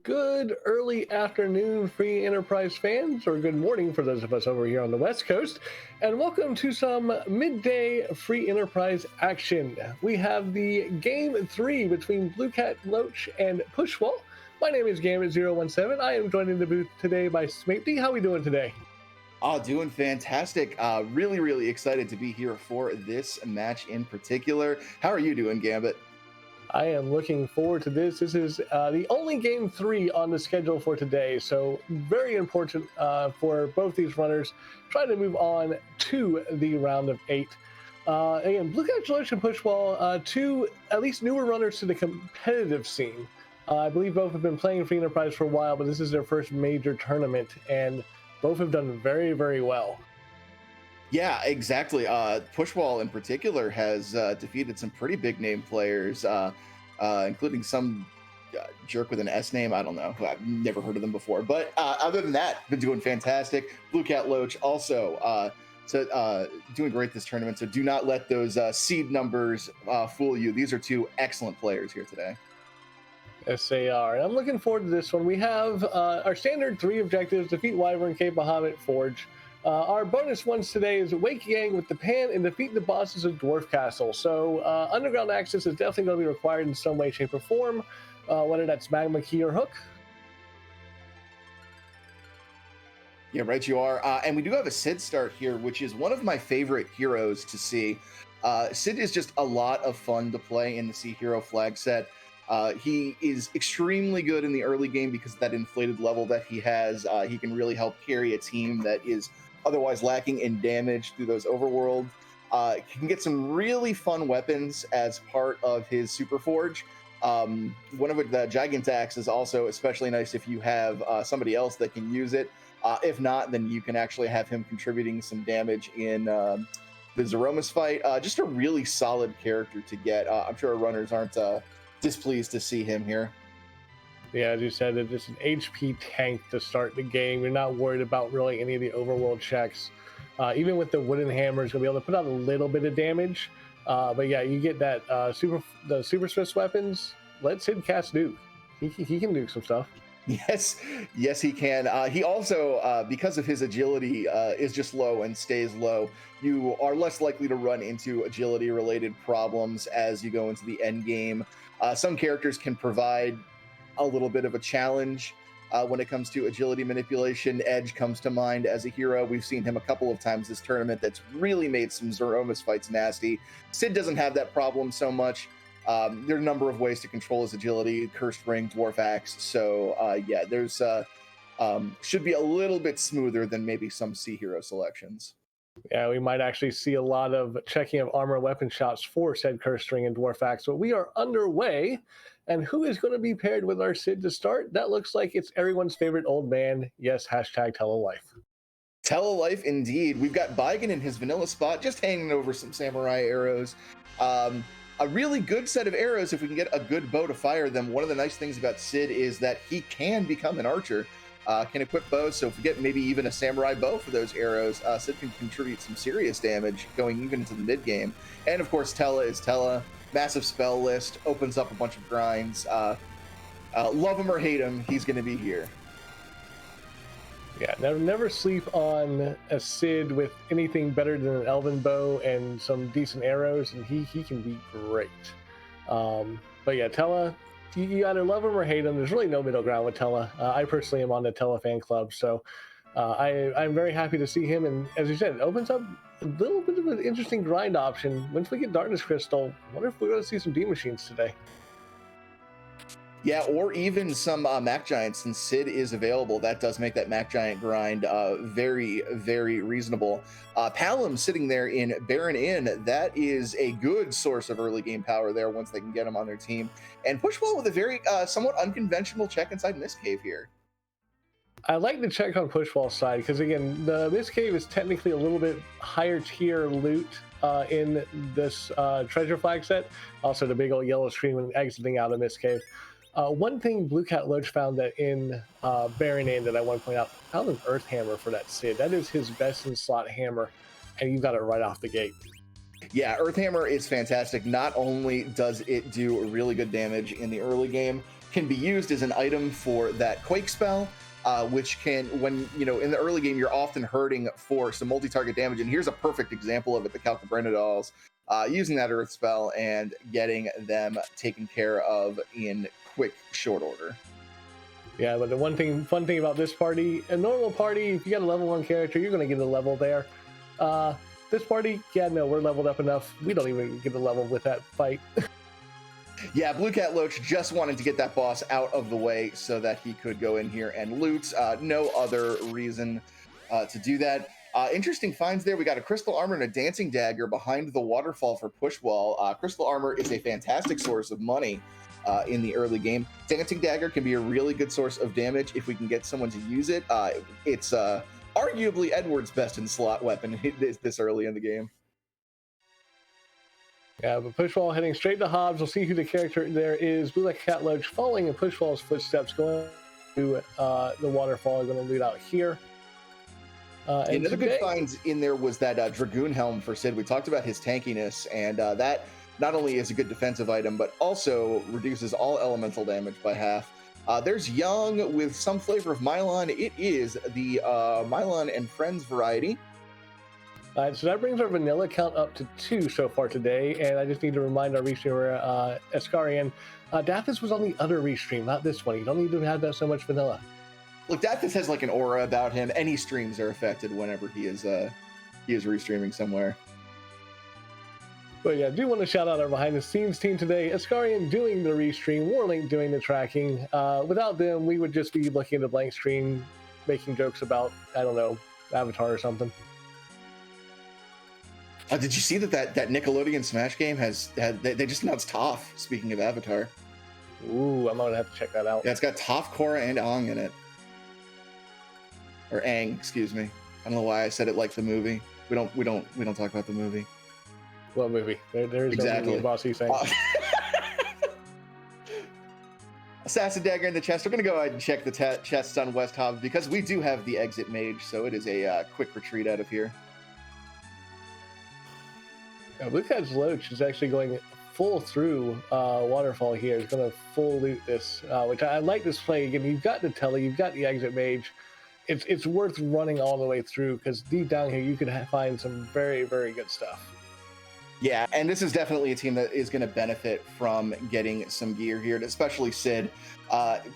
Good early afternoon, free enterprise fans, or good morning for those of us over here on the West Coast, and welcome to some midday free enterprise action. We have the game three between Blue Cat Loach and Pushwall. My name is Gambit017. I am joined in the booth today by Smitey. How are we doing today? Oh, doing fantastic. Really excited to be here for this match in particular. How are you doing, Gambit? I am looking forward to this. This is the only game three on the schedule for today, so very important for both these runners trying to move on to the round of eight. Again, Blue Cat Loach and Pushwall, two at least newer runners to the competitive scene. I believe both have been playing Free Enterprise for a while, but this is their first major tournament, and both have done very well. Yeah, exactly. Pushwall in particular has defeated some pretty big name players, including some jerk with an S name. I don't know. I've never heard of them before. But other than that, been doing fantastic. Blue Cat Loach also doing great this tournament. So do not let those seed numbers fool you. These are two excellent players here today. Yes, they are. And I'm looking forward to this one. We have our standard three objectives: defeat Wyvern, Cape Bahamut, Forge. Our bonus ones today is Wake Yang with the Pan and defeat the bosses of Dwarf Castle. So underground access is definitely going to be required in some way, shape, or form, whether that's Magma Key or Hook. Yeah, right you are. And we do have a Sid start here, which is one of my favorite heroes to see. Sid is just a lot of fun to play in the Sea Hero flag set. He is extremely good in the early game because of that inflated level that he has. He can really help carry a team that is otherwise lacking in damage through those overworld. He can get some really fun weapons as part of his Super Forge. One of the Gigantax is also especially nice if you have somebody else that can use it. If not, then you can actually have him contributing some damage in the Zeromus fight. Just a really solid character to get. I'm sure our runners aren't displeased to see him here. Yeah, as you said, it's just an HP tank to start the game. You're not worried about really any of the overworld checks. Even with the wooden hammer, it's going to be able to put out a little bit of damage. But yeah, you get that the Super Swiss weapons. Let Sid cast Duke. He can do some stuff. Yes, he can. He also, because of his agility, is just low and stays low. You are less likely to run into agility-related problems as you go into the end game. Some characters can provide a little bit of a challenge when it comes to agility manipulation. Edge comes to mind as a hero. We've seen him a couple of times this tournament that's really made some Zeromus fights nasty. Sid doesn't have that problem so much. There are a number of ways to control his agility: Cursed Ring, Dwarf Axe. So yeah, there's should be a little bit smoother than maybe some Sea Hero selections. Yeah, we might actually see a lot of checking of armor weapon shots for said Cursed Ring and Dwarf Axe. But we are underway. And who is going to be paired with our Sid to start? That looks like it's everyone's favorite old man. Yes, hashtag tell a life. Tell a life indeed. We've got Baigen in his vanilla spot, just hanging over some samurai arrows. A really good set of arrows if we can get a good bow to fire them. One of the nice things about Sid is that he can become an archer, can equip bows. So if we get maybe even a samurai bow for those arrows, Sid can contribute some serious damage going even into the mid game. And of course, Tella is Tella. Massive spell list, opens up a bunch of grinds. Love him or hate him, he's going to be here. Yeah, never sleep on a Sid with anything better than an Elven bow and some decent arrows, and he can be great. But yeah, Tella, you either love him or hate him. There's really no middle ground with Tella. I personally am on the Tella fan club, so I'm very happy to see him. And as you said, it opens up a little bit of an interesting grind option. Once we get Darkness Crystal, I wonder if we're going to see some D Machines today. Yeah, or even some Mac Giants, since Sid is available. That does make that Mac Giant grind very reasonable. Palom sitting there in Baron Inn, that is a good source of early game power there once they can get him on their team. And Pushwall with a very somewhat unconventional check inside Mist Cave here. I like to check on Pushwall's side because, again, the Mist Cave is technically a little bit higher tier loot in this treasure flag set. Also, the big old yellow screen when exiting out of Mist Cave. One thing Blue Cat Loach found that in Baron Inn that I want to point out, found an Earth Hammer for that Sid. That is his best in slot hammer, and you got it right off the gate. Yeah, Earth Hammer is fantastic. Not only does it do really good damage in the early game, can be used as an item for that Quake spell, which can, when, you know, in the early game, you're often hurting for some multi-target damage. And here's a perfect example of it, the Calcabrenadals, using that Earth spell and getting them taken care of in quick, short order. Yeah, but the fun thing about this party, a normal party, if you got a level 1 character, you're going to get a level there. This party, yeah, no, we're leveled up enough. We don't even get a level with that fight. Yeah, Blue Cat Loach just wanted to get that boss out of the way so that he could go in here and loot. No other reason to do that. Interesting finds there. We got a Crystal Armor and a Dancing Dagger behind the waterfall for Pushwall. Crystal Armor is a fantastic source of money in the early game. Dancing Dagger can be a really good source of damage if we can get someone to use it. It's arguably Edward's best in slot weapon this early in the game. Yeah, but Pushwall heading straight to Hobbs. We'll see who the character there is. Blue Cat Loach following in Pushwall's footsteps, going to the waterfall. Are going to loot out here. Another good find in there was that Dragoon Helm for Sid. We talked about his tankiness, and that not only is a good defensive item, but also reduces all elemental damage by half. There's Young with some flavor of Mylon. It is the Mylon and Friends variety. So that brings our vanilla count up to 2 so far today, and I just need to remind our restreamer, Escarian, Dathis was on the other restream, not this one. You don't need to have that so much vanilla. Look, Dathis has like an aura about him. Any streams are affected whenever he is restreaming somewhere. But yeah, I do want to shout out our behind-the-scenes team today. Escarian doing the restream, Warlink doing the tracking. Without them, we would just be looking at a blank screen, making jokes about, I don't know, Avatar or something. Did you see that Nickelodeon Smash game they just announced Toph, speaking of Avatar. Ooh, I'm gonna have to check that out. Yeah, it's got Toph, Korra, and Aang in it. Or Aang, excuse me. I don't know why I said it like the movie. We don't talk about the movie. What movie? There's exactly. No bossy saying. Assassin Dagger in the chest. We're gonna go ahead and check the chests on West Hobbs because we do have the exit mage, so it is a quick retreat out of here. Blue Cat's Loach is actually going full through waterfall here. He's going to full loot this, which I like this play. Again, you've got the Telly, you've got the exit mage. It's worth running all the way through because deep down here you could find some very, very good stuff. Yeah, and this is definitely a team that is going to benefit from getting some gear here, and especially Sid.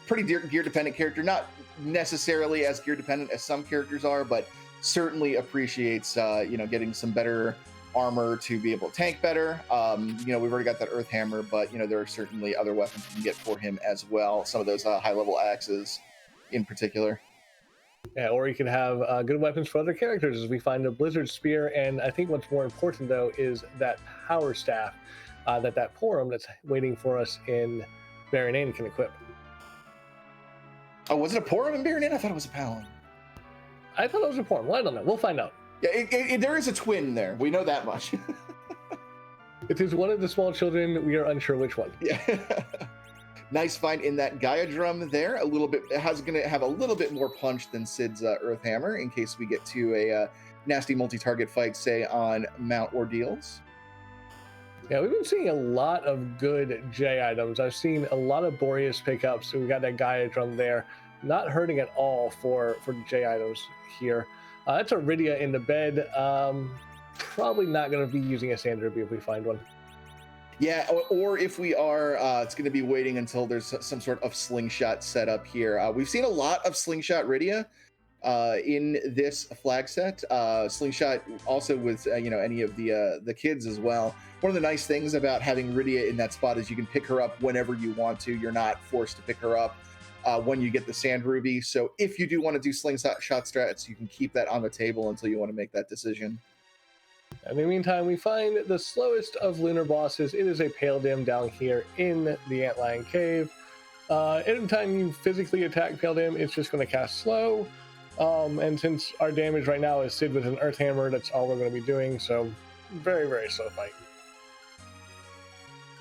Pretty gear-dependent character, not necessarily as gear-dependent as some characters are, but certainly appreciates getting some better armor to be able to tank better. We've already got that Earth Hammer, but there are certainly other weapons you can get for him as well. Some of those high-level axes in particular. Yeah, or you can have good weapons for other characters as we find a Blizzard Spear, and I think what's more important, though, is that Power Staff that Porum that's waiting for us in Baronin can equip. Oh, was it a Porum in Baronin? I thought it was a Palin. I thought it was a Porum. Well, I don't know. We'll find out. Yeah, there is a twin there. We know that much. It is one of the small children. We are unsure which one. Yeah. Nice find in that Gaia drum there. It going to have a little bit more punch than Sid's Earth Hammer in case we get to a nasty multi-target fight, say, on Mount Ordeals. Yeah, we've been seeing a lot of good J items. I've seen a lot of Boreas pickups, so we got that Gaia drum there. Not hurting at all for J items here. That's a Rydia in the bed. Probably not going to be using a Sand Ruby if we find one. Yeah, or if we are, it's going to be waiting until there's some sort of slingshot set up here. We've seen a lot of slingshot Rydia in this flag set. Slingshot also with any of the kids as well. One of the nice things about having Rydia in that spot is you can pick her up whenever you want to. You're not forced to pick her up when you get the Sand Ruby. So if you do want to do slingshot strats, you can keep that on the table until you want to make that decision. In the meantime, we find the slowest of lunar bosses. It is a Pale Dim down here in the Antlion Cave. Anytime you physically attack Pale Dim, it's just going to cast slow. And since our damage right now is Sid with an Earth Hammer, that's all we're going to be doing. So very, very slow fight.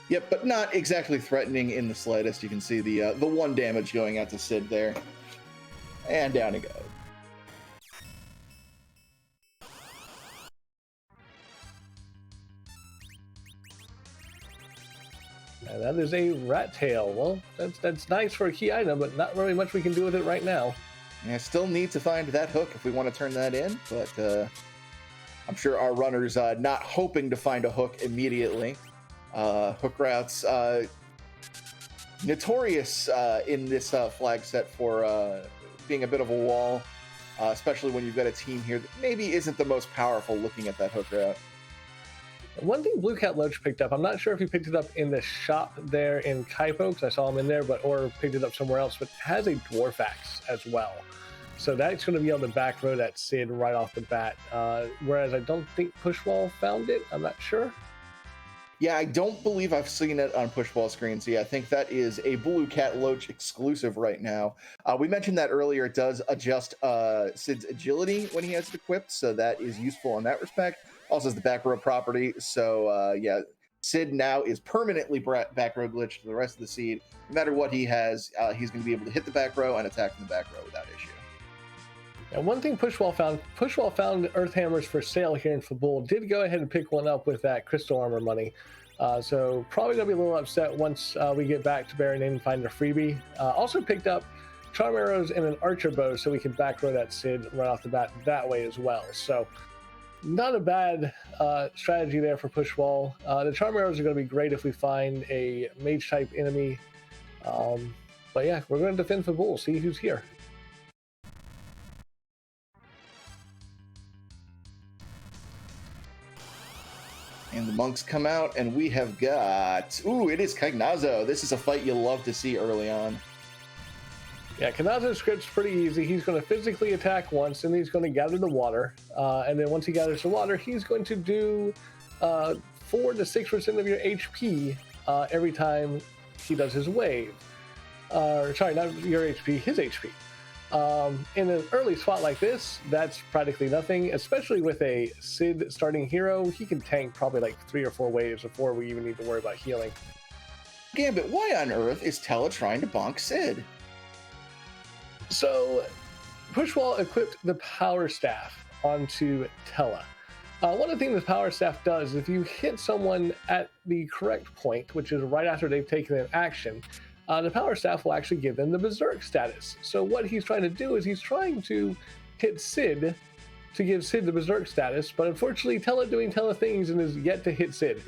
Yep, but not exactly threatening in the slightest. You can see the one damage going out to Sid there. And down he goes. And that is a rat tail. Well, that's nice for a key item, but not really much we can do with it right now. Yeah, still need to find that hook if we want to turn that in, but I'm sure our runners not hoping to find a hook immediately. Hook routes notorious in this flag set for being a bit of a wall, especially when you've got a team here that maybe isn't the most powerful looking at that hook route. One thing Blue Cat Loach picked up, I'm not sure if he picked it up in the shop there in Kaipo, because I saw him in there, or picked it up somewhere else, but has a Dwarf Axe as well. So that's going to be able to back row that Sid right off the bat. Whereas I don't think Pushwall found it. I'm not sure. Yeah, I don't believe I've seen it on Pushwall screens. Yeah, I think that is a Blue Cat Loach exclusive right now. We mentioned that earlier. It does adjust Sid's agility when he has it equipped, so that is useful in that respect. Also has the back row property, so yeah, Sid now is permanently back row glitched to the rest of the seed. No matter what he has, he's going to be able to hit the back row and attack from the back row without issue. And one thing Pushwall found Earth Hammers for sale here in Fabul. Did go ahead and pick one up with that crystal armor money. So probably going to be a little upset once we get back to Baron Inn and find a freebie. Also picked up charm arrows and an archer bow so we can back row that Sid right off the bat that way as well. So not a bad strategy there for Pushwall. The charm arrows are going to be great if we find a mage type enemy. But yeah, we're going to defend Fabul, see who's here. And the monks come out, and we have got... Ooh, it is Kagnazo. This is a fight you love to see early on. Yeah, Kagnazo's script's pretty easy. He's going to physically attack once, and he's going to gather the water. And then once he gathers the water, he's going to do 4 to 6% of your HP every time he does his wave. Sorry, not your HP, his HP. In an early spot like this, that's practically nothing, especially with a Sid starting hero. He can tank probably like 3 or 4 waves before we even need to worry about healing. Gambit, why on earth is Tella trying to bonk Sid? So, Pushwall equipped the Power Staff onto Tella. One of the things the Power Staff does, if you hit someone at the correct point, which is right after they've taken an action, the Power Staff will actually give them the Berserk status. So what he's trying to do is he's trying to hit Sid to give Sid the Berserk status, but unfortunately Tella doing Tella things and is yet to hit Sid.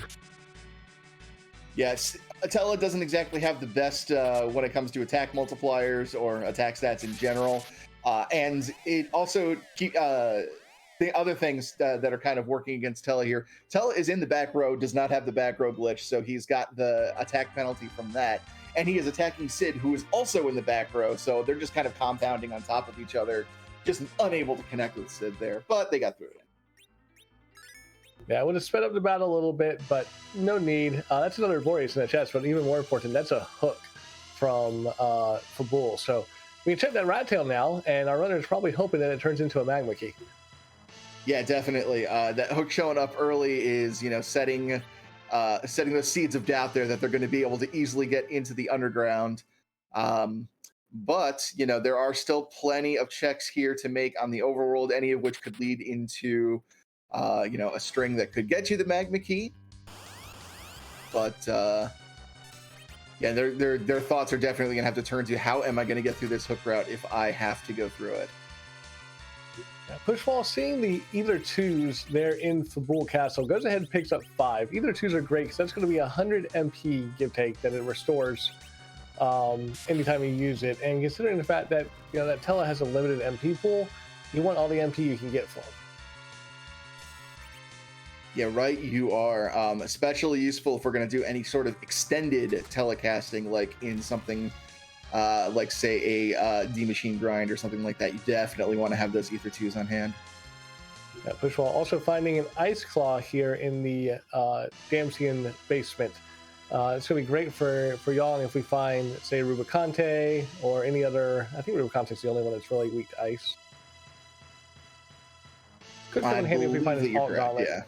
Yes, Tella doesn't exactly have the best when it comes to attack multipliers or attack stats in general. And it also, the other things that are kind of working against Tella here, Tella is in the back row, does not have the back row glitch, so he's got the attack penalty from that. And he is attacking Sid, who is also in the back row, so they're just kind of compounding on top of each other, just unable to connect with Sid there, but they got through it. Yeah, I would have sped up the battle a little bit, but no need. That's another Boreas in the chest, but even more important, that's a hook from Fabul. So we can check that rat tail now, and our runner is probably hoping that it turns into a magma key. Yeah, definitely. That hook showing up early is, setting those seeds of doubt there that they're going to be able to easily get into the underground. But, there are still plenty of checks here to make on the overworld, any of which could lead into, a string that could get you the magma key. But, yeah, their thoughts are definitely going to have to turn to how am I going to get through this hook route if I have to go through it. Pushwall, seeing the either twos there in Fabul Castle, goes ahead and picks up 5. Either twos are great because that's going to be 100 MP give take that it restores anytime you use it. And considering the fact that that Tella has a limited MP pool, you want all the MP you can get for him. Yeah, right. You are especially useful if we're going to do any sort of extended telecasting, like in something. Like say a D-Machine grind or something like that. You definitely want to have those Ether 2s on hand. Yeah, Pushwall also finding an Ice Claw here in the Damsian basement. It's going to be great for Yang if we find, say, Rubicante or any other... I think Rubicante is the only one that's really weak to ice. Could come in handy if we find an Alt Gauntlet. Yeah.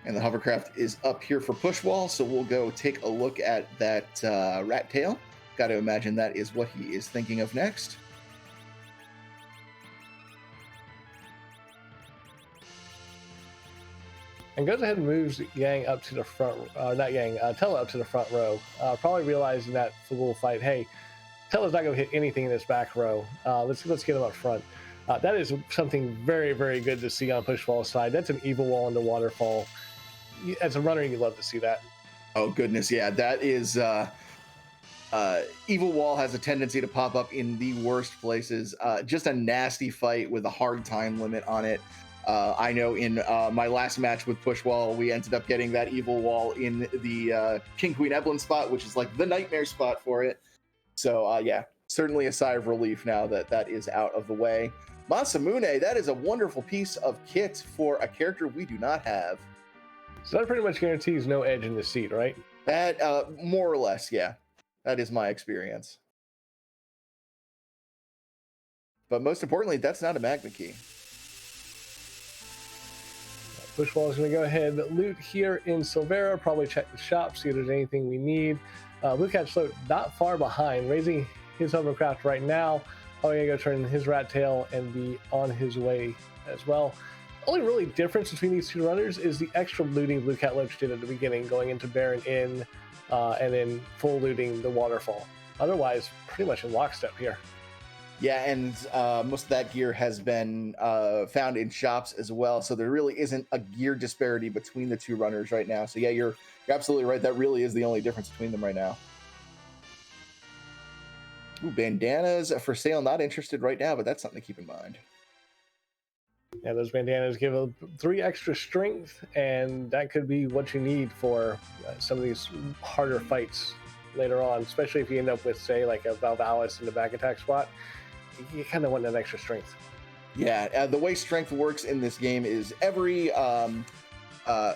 And the hovercraft is up here for Pushwall, so we'll go take a look at that rat tail. Got to imagine that is what he is thinking of next. and goes ahead and moves Yang up to the front, not Yang, Tella up to the front row, probably realizing that for the little fight, hey, Tella's not going to hit anything in this back row. Let's get him up front. That is something very, very good to see on Pushwall's side. That's an evil wall into waterfall. As a runner, you love to see that. Oh, goodness, yeah. That is... Evil Wall has a tendency to pop up in the worst places. Just a nasty fight with a hard time limit on it. I know in my last match with Pushwall, we ended up getting that Evil Wall in the King Queen Evelyn spot, which is like the nightmare spot for it. So yeah, certainly a sigh of relief now that that is out of the way. Masamune, that is a wonderful piece of kit for a character we do not have. So that pretty much guarantees no edge in the seat, right? That more or less, yeah. That is my experience. But most importantly, that's not a magma key. Pushwall is going to go ahead and loot here in Silvera, probably check the shop, see if there's anything we need. Blue Cat Sloat not far behind, raising his hovercraft right now. Oh, yeah, go turn his rat tail and be on his way as well. Only really difference between these two runners is the extra looting Blue Cat Loach did at the beginning, going into Baron Inn and then full looting the waterfall. Otherwise, pretty much in lockstep here. Yeah, and most of that gear has been found in shops as well, so there really isn't a gear disparity between the two runners right now. So yeah, you're absolutely right. That really is the only difference between them right now. Ooh, bandanas for sale. Not interested right now, but that's something to keep in mind. Yeah, those bandanas give 3 extra strength, and that could be what you need for some of these harder fights later on, especially if you end up with, say, like a Valvalis in the back attack spot. You kind of want that extra strength. Yeah, the way strength works in this game is every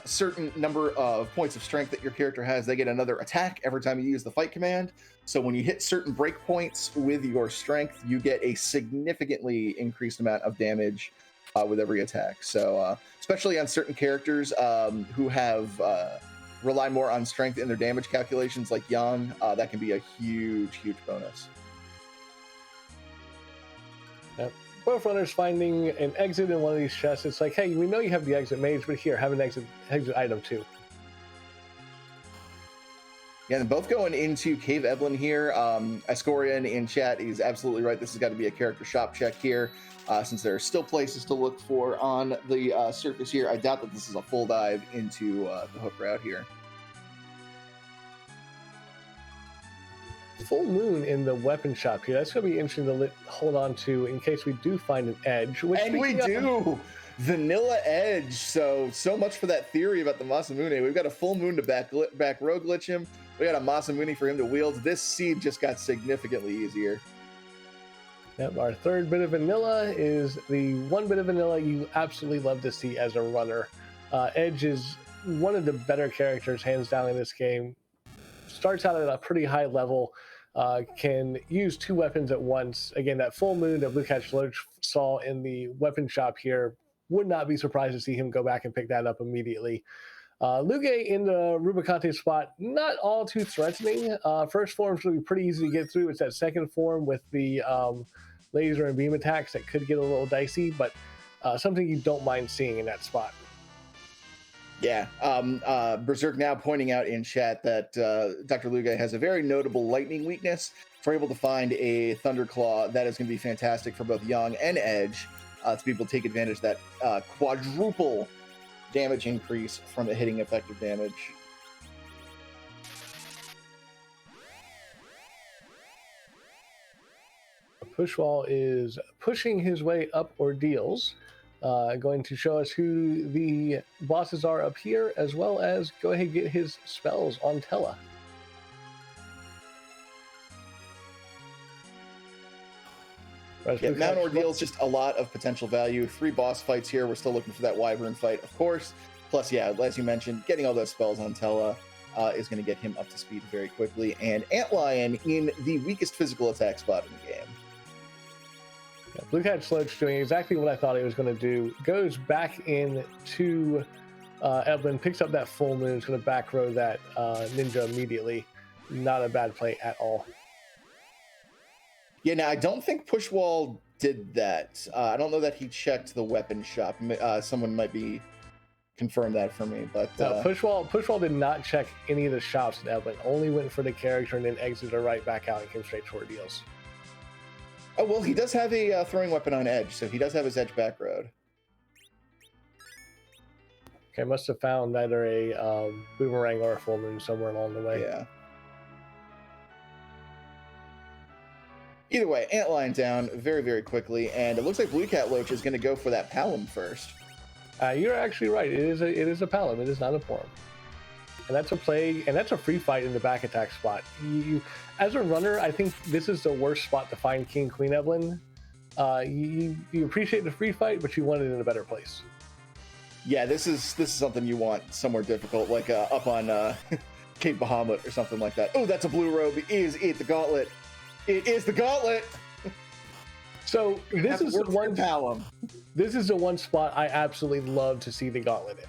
certain number of points of strength that your character has, they get another attack every time you use the fight command. So when you hit certain breakpoints with your strength, you get a significantly increased amount of damage with every attack. So especially on certain characters who have rely more on strength in their damage calculations, like Yang, that can be a huge bonus. Yep. Both runners finding an exit in one of these chests. It's like, hey, we know you have the exit mage, but here, have an exit item too. Yeah, and both going into Cave Evelyn here. Ascorian in chat is absolutely right. This has got to be a character shop check here, since there are still places to look for on the surface here. I doubt that this is a full dive into the hook route here. Full moon in the weapon shop here. That's going to be interesting to hold on to in case we do find an edge. And we do! Vanilla edge. So much for that theory about the Masamune. We've got a full moon to back row glitch him. We got a Masamune for him to wield. This seed just got significantly easier. Yep, our third bit of vanilla is the one bit of vanilla you absolutely love to see as a runner. Edge is one of the better characters, hands down, in this game. Starts out at a pretty high level, can use 2 weapons at once. Again, that full moon that Blue Cat Loach saw in the weapon shop here, would not be surprised to see him go back and pick that up immediately. Luge in the Rubicante spot, not all too threatening. First form's going to be pretty easy to get through. It's that second form with the laser and beam attacks that could get a little dicey, but something you don't mind seeing in that spot. Yeah, Berserk now pointing out in chat that Dr. Luge has a very notable lightning weakness. If we're able to find a Thunderclaw, that is going to be fantastic for both Yang and Edge to be able to take advantage of that quadruple damage increase from it hitting effective damage. Pushwall is pushing his way up ordeals, going to show us who the bosses are up here, as well as go ahead and get his spells on Tella. Yeah, Mount Ordeal is just a lot of potential value. 3 boss fights here. We're still looking for that Wyvern fight, of course. Plus, yeah, as you mentioned, getting all those spells on Tella is going to get him up to speed very quickly. And Antlion in the weakest physical attack spot in the game. Yeah, Blue Cat Loach doing exactly what I thought he was going to do. Goes back into Evelyn, picks up that full moon, is going to back row that ninja immediately. Not a bad play at all. Yeah, now I don't think Pushwall did that. I don't know that he checked the weapon shop. Someone might be confirm that for me. But no, Pushwall did not check any of the shops in Evelyn. Only went for the character and then exited right back out and came straight toward deals. Oh, well, he does have a throwing weapon on Edge, so he does have his Edge back road. Okay, must have found either a boomerang or a full moon somewhere along the way. Yeah. Either way, Antlion down very, very quickly, and it looks like Blue Cat Loach is going to go for that Palom first. You're actually right. It is a Palom. It is not a Porom. And that's a play, and that's a free fight in the back attack spot. You as a runner, I think this is the worst spot to find King Queen Evelyn. You appreciate the free fight, but you want it in a better place. Yeah, this is something you want somewhere difficult, like up on Cape Bahamut or something like that. Oh, that's a blue robe. Is it the gauntlet? It is the gauntlet. So this is the one Palom. This is the one spot I absolutely love to see the gauntlet in,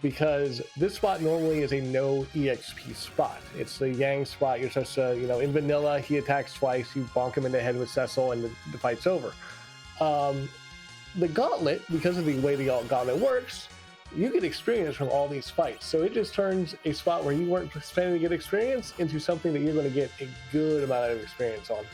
because this spot normally is a no EXP spot. It's the Yang spot. You're supposed to, in vanilla, he attacks twice, you bonk him in the head with Cecil, and the fight's over. The gauntlet, because of the way the gauntlet works, you get experience from all these fights. So it just turns a spot where you weren't planning to get experience into something that you're going to get a good amount of experience on.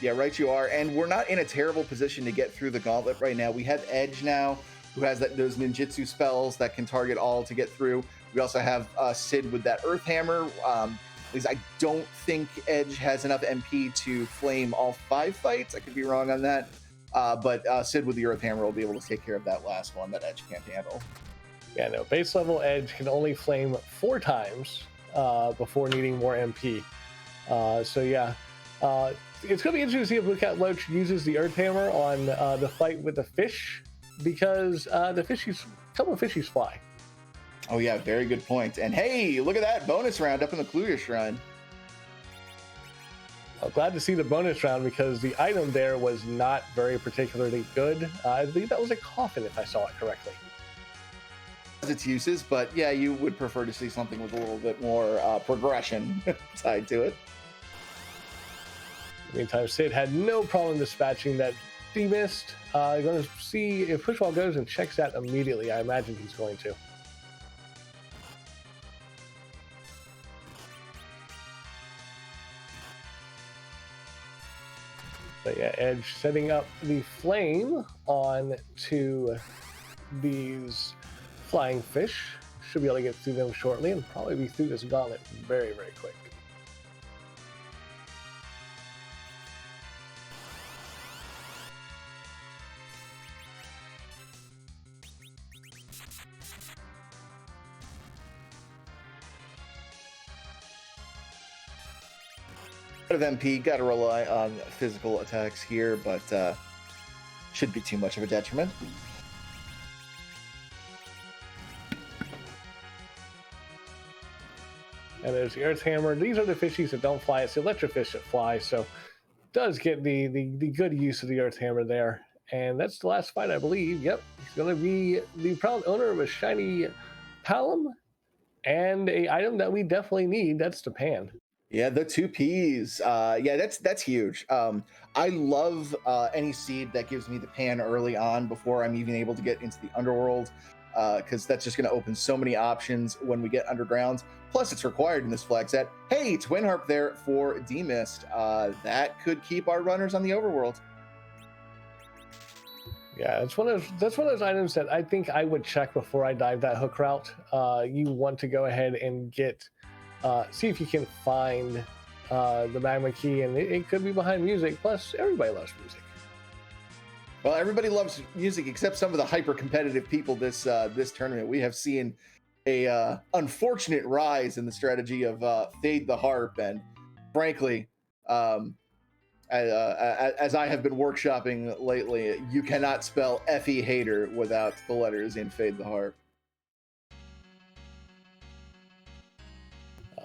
Yeah, right you are. And we're not in a terrible position to get through the gauntlet right now. We have Edge now, who has those ninjutsu spells that can target all to get through. We also have Sid with that Earth Hammer. At least I don't think Edge has enough MP to flame all 5 fights. I could be wrong on that. But Sid with the Earth Hammer will be able to take care of that last one that Edge can't handle. Yeah, no, base level Edge can only flame 4 times before needing more MP. So yeah, it's going to be interesting to see if Blue Cat Loach uses the Earth Hammer on the fight with the fish, because the couple of fishies fly. Oh yeah, very good point. And hey, look at that bonus round up in the Kluger Shrine. I'm glad to see the bonus round, because the item there was not very particularly good. I believe that was a coffin, if I saw it correctly. Its uses, but yeah, you would prefer to see something with a little bit more progression tied to it. Meantime, Sid had no problem dispatching that demist. Going to see if Pushwall goes and checks that immediately. I imagine he's going to. But yeah, Edge setting up the flame on to these flying fish. Should be able to get through them shortly, and probably be through this gauntlet very, very quick. Of MP, got to rely on physical attacks here, but should be too much of a detriment. And there's the Earth Hammer. These are the fishies that don't fly. It's the Electrofish that fly, so does get the good use of the Earth Hammer there. And that's the last fight, I believe. Yep, he's going to be the proud owner of a shiny Palom and a item that we definitely need. That's the pan. Yeah, the 2 Ps. Yeah, that's huge. I love any seed that gives me the pan early on before I'm even able to get into the underworld, because that's just going to open so many options when we get underground. Plus, it's required in this flag set. Hey, Twin Harp there for Demist. That could keep our runners on the overworld. Yeah, that's one of those items that I think I would check before I dive that hook route. You want to go ahead and get. See if you can find the magma key, and it could be behind music. Plus, everybody loves music. Well, everybody loves music except some of the hyper-competitive people this tournament. We have seen a unfortunate rise in the strategy of Fade the Harp, and frankly, as I have been workshopping lately, you cannot spell FE hater without the letters in Fade the Harp.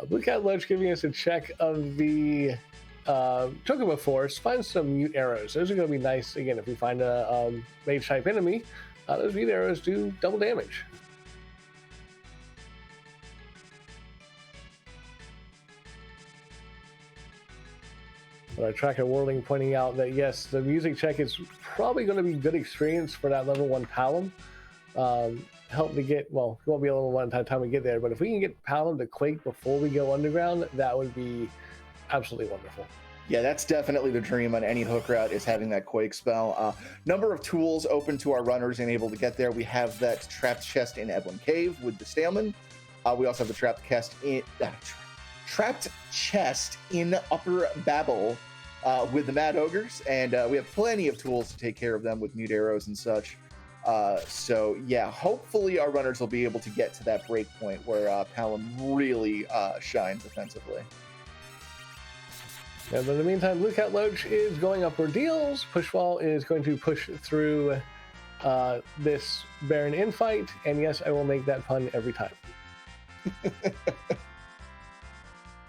Blue Cat Loach giving us a check of the Chocobo Forest. Find some mute arrows. Those are going to be nice. Again, if we find a mage type enemy, those mute arrows do double damage. But our tracker Whirling pointing out that yes, the music check is probably going to be good experience for that level 1 Palom. help to get, well, it won't be a little one time we get there, but if we can get Paladin to Quake before we go underground, that would be absolutely wonderful. Yeah, that's definitely the dream on any hook route, is having that Quake spell. Number of tools open to our runners and able to get there. We have that trapped chest in Ebon Cave with the Staleman. We also have the trapped chest in Upper Babel with the Mad Ogres, and we have plenty of tools to take care of them with mute arrows and such. So yeah, hopefully our runners will be able to get to that break point where Palom really shines offensively. Yeah, but in the meantime, Lookout Loach is going up ordeals. Pushwall is going to push through this Baron infight, and yes, I will make that pun every time.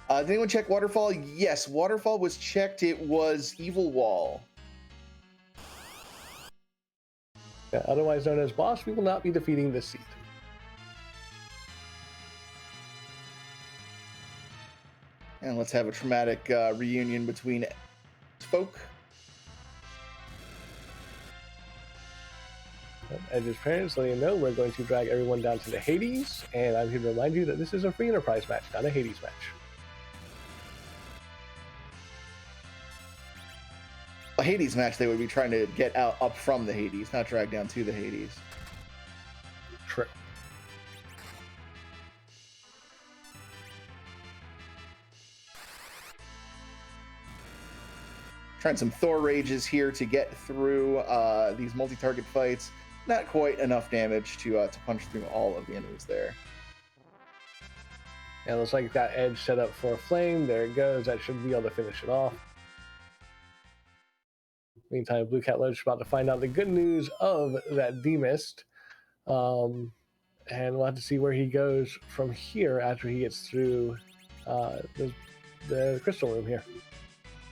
Did anyone check Waterfall? Yes, Waterfall was checked. It was Evil Wall. Yeah, otherwise known as Boss, we will not be defeating this seed. And let's have a traumatic reunion between folk. Edge's parents letting you know we're going to drag everyone down to the Hades, and I'm here to remind you that this is a free Enterprise match, not a Hades match. A Hades match, they would be trying to get out up from the Hades, not drag down to the Hades. True. Trying some Thor rages here to get through these multi-target fights. Not quite enough damage to punch through all of the enemies there. Yeah, looks like that Edge set up for a flame. There it goes. That should be able to finish it off. Meantime, Blue Cat Loach is about to find out the good news of that demist. And we'll have to see where he goes from here after he gets through the crystal room here.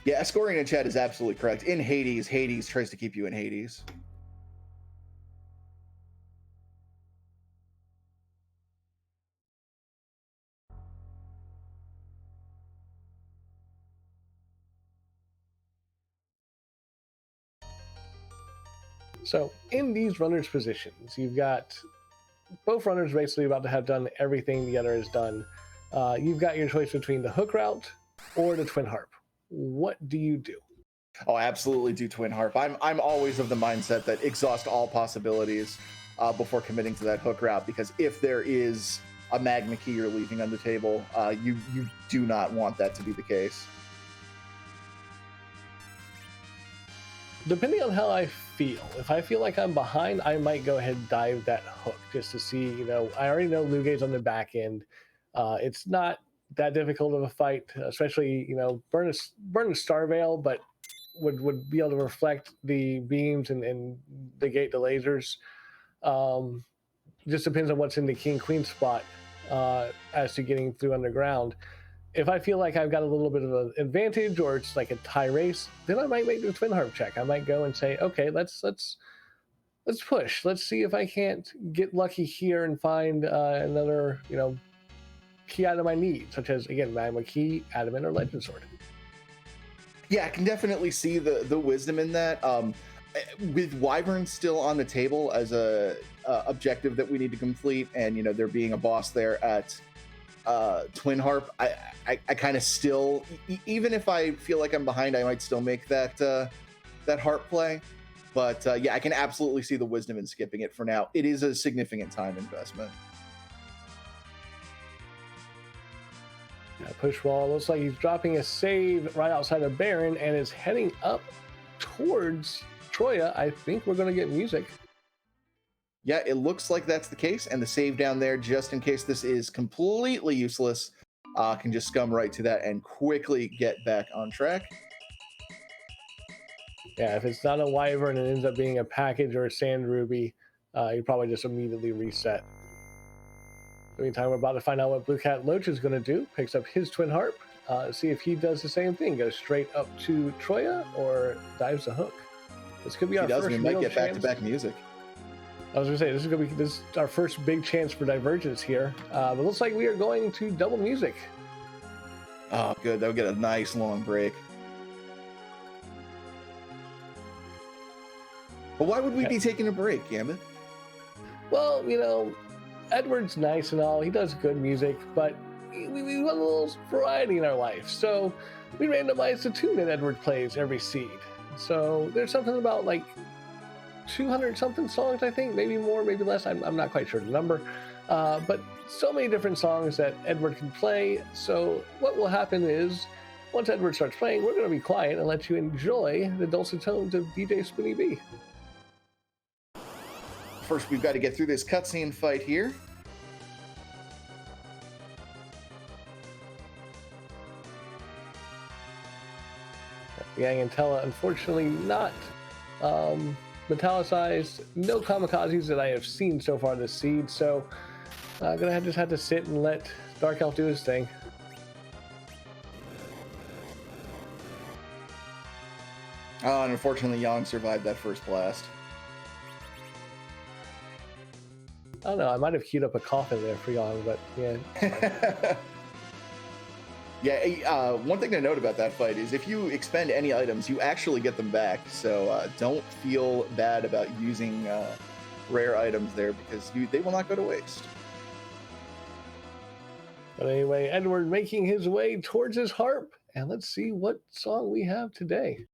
Yeah, Escorian in chat is absolutely correct. In Hades, Hades tries to keep you in Hades. So in these runners' positions, you've got both runners basically about to have done everything the other has done. You've got your choice between the hook route or the twin harp. What do you do? Oh, absolutely do twin harp. I'm always of the mindset that exhaust all possibilities before committing to that hook route, because if there is a magma key you're leaving on the table, you do not want that to be the case. Depending on how I feel, if I feel like I'm behind, I might go ahead and dive that hook just to see, I already know Lugate's on the back end. It's not that difficult of a fight, especially, burn a Star Veil, but would be able to reflect the beams and negate the lasers. Just depends on what's in the King-Queen spot as to getting through underground. If I feel like I've got a little bit of an advantage or it's like a tie race, then I might make the twin harp check. I might go and say, okay, let's push. Let's see if I can't get lucky here and find another, key item I need, such as, again, magma key, adamant, or legend sword. Yeah, I can definitely see the wisdom in that. With Wyvern still on the table as a objective that we need to complete, and there being a boss there at twin harp, I kind of still, even if I feel like I'm behind, I might still make that harp play. But yeah, I can absolutely see the wisdom in skipping it for now. It is a significant time investment. Yeah, Pushwall looks like he's dropping a save right outside of Baron and is heading up towards Troya. I think we're going to get music. Yeah, it looks like that's the case, and the save down there, just in case this is completely useless, can just scum right to that and quickly get back on track. Yeah, if it's not a Wyvern and it ends up being a package or a Sand Ruby, you probably just immediately reset. In the meantime, we're about to find out what Blue Cat Loach is going to do. Picks up his twin harp, see if he does the same thing. Goes straight up to Troya or dives the hook. This could be our first. We might get back-to-back music. I was going to say, this is our first big chance for divergence here. But it looks like we are going to double music. Oh, good. That'll get a nice long break. But why would we be taking a break, Gambit? Well, Edward's nice and all. He does good music, but we want a little variety in our life. So we randomized the tune that Edward plays every seed. So there's something about like 200 something songs, I think, maybe more, maybe less. I'm not quite sure the number. But so many different songs that Edward can play. So what will happen is, once Edward starts playing, we're going to be quiet and let you enjoy the dulcet tones of DJ Spinny B. First, we've got to get through this cutscene fight here. Yang and Tella, unfortunately, not metallicized. No kamikazes that I have seen so far this seed, so I'm gonna just have to sit and let Dark Elf do his thing. And unfortunately, Yang survived that first blast. I don't know, I might have queued up a coffin there for Yang, but yeah. Yeah, one thing to note about that fight is if you expend any items, you actually get them back. So don't feel bad about using rare items there, because they will not go to waste. But anyway, Edward making his way towards his harp, and let's see what song we have today.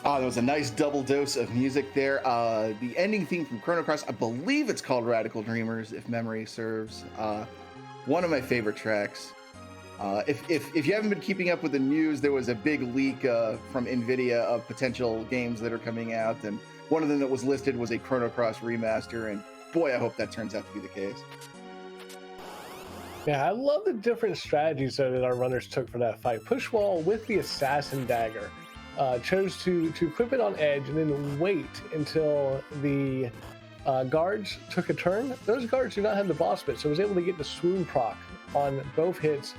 There was a nice double dose of music there. The ending theme from Chrono Cross, I believe it's called Radical Dreamers, if memory serves. One of my favorite tracks. If you haven't been keeping up with the news, there was a big leak from NVIDIA of potential games that are coming out, and one of them that was listed was a Chrono Cross remaster, and boy, I hope that turns out to be the case. Yeah, I love the different strategies that our runners took for that fight. Pushwall with the Assassin Dagger chose to equip it on Edge and then wait until the guards took a turn. Those guards do not have the boss bit, so was able to get the swoon proc on both hits,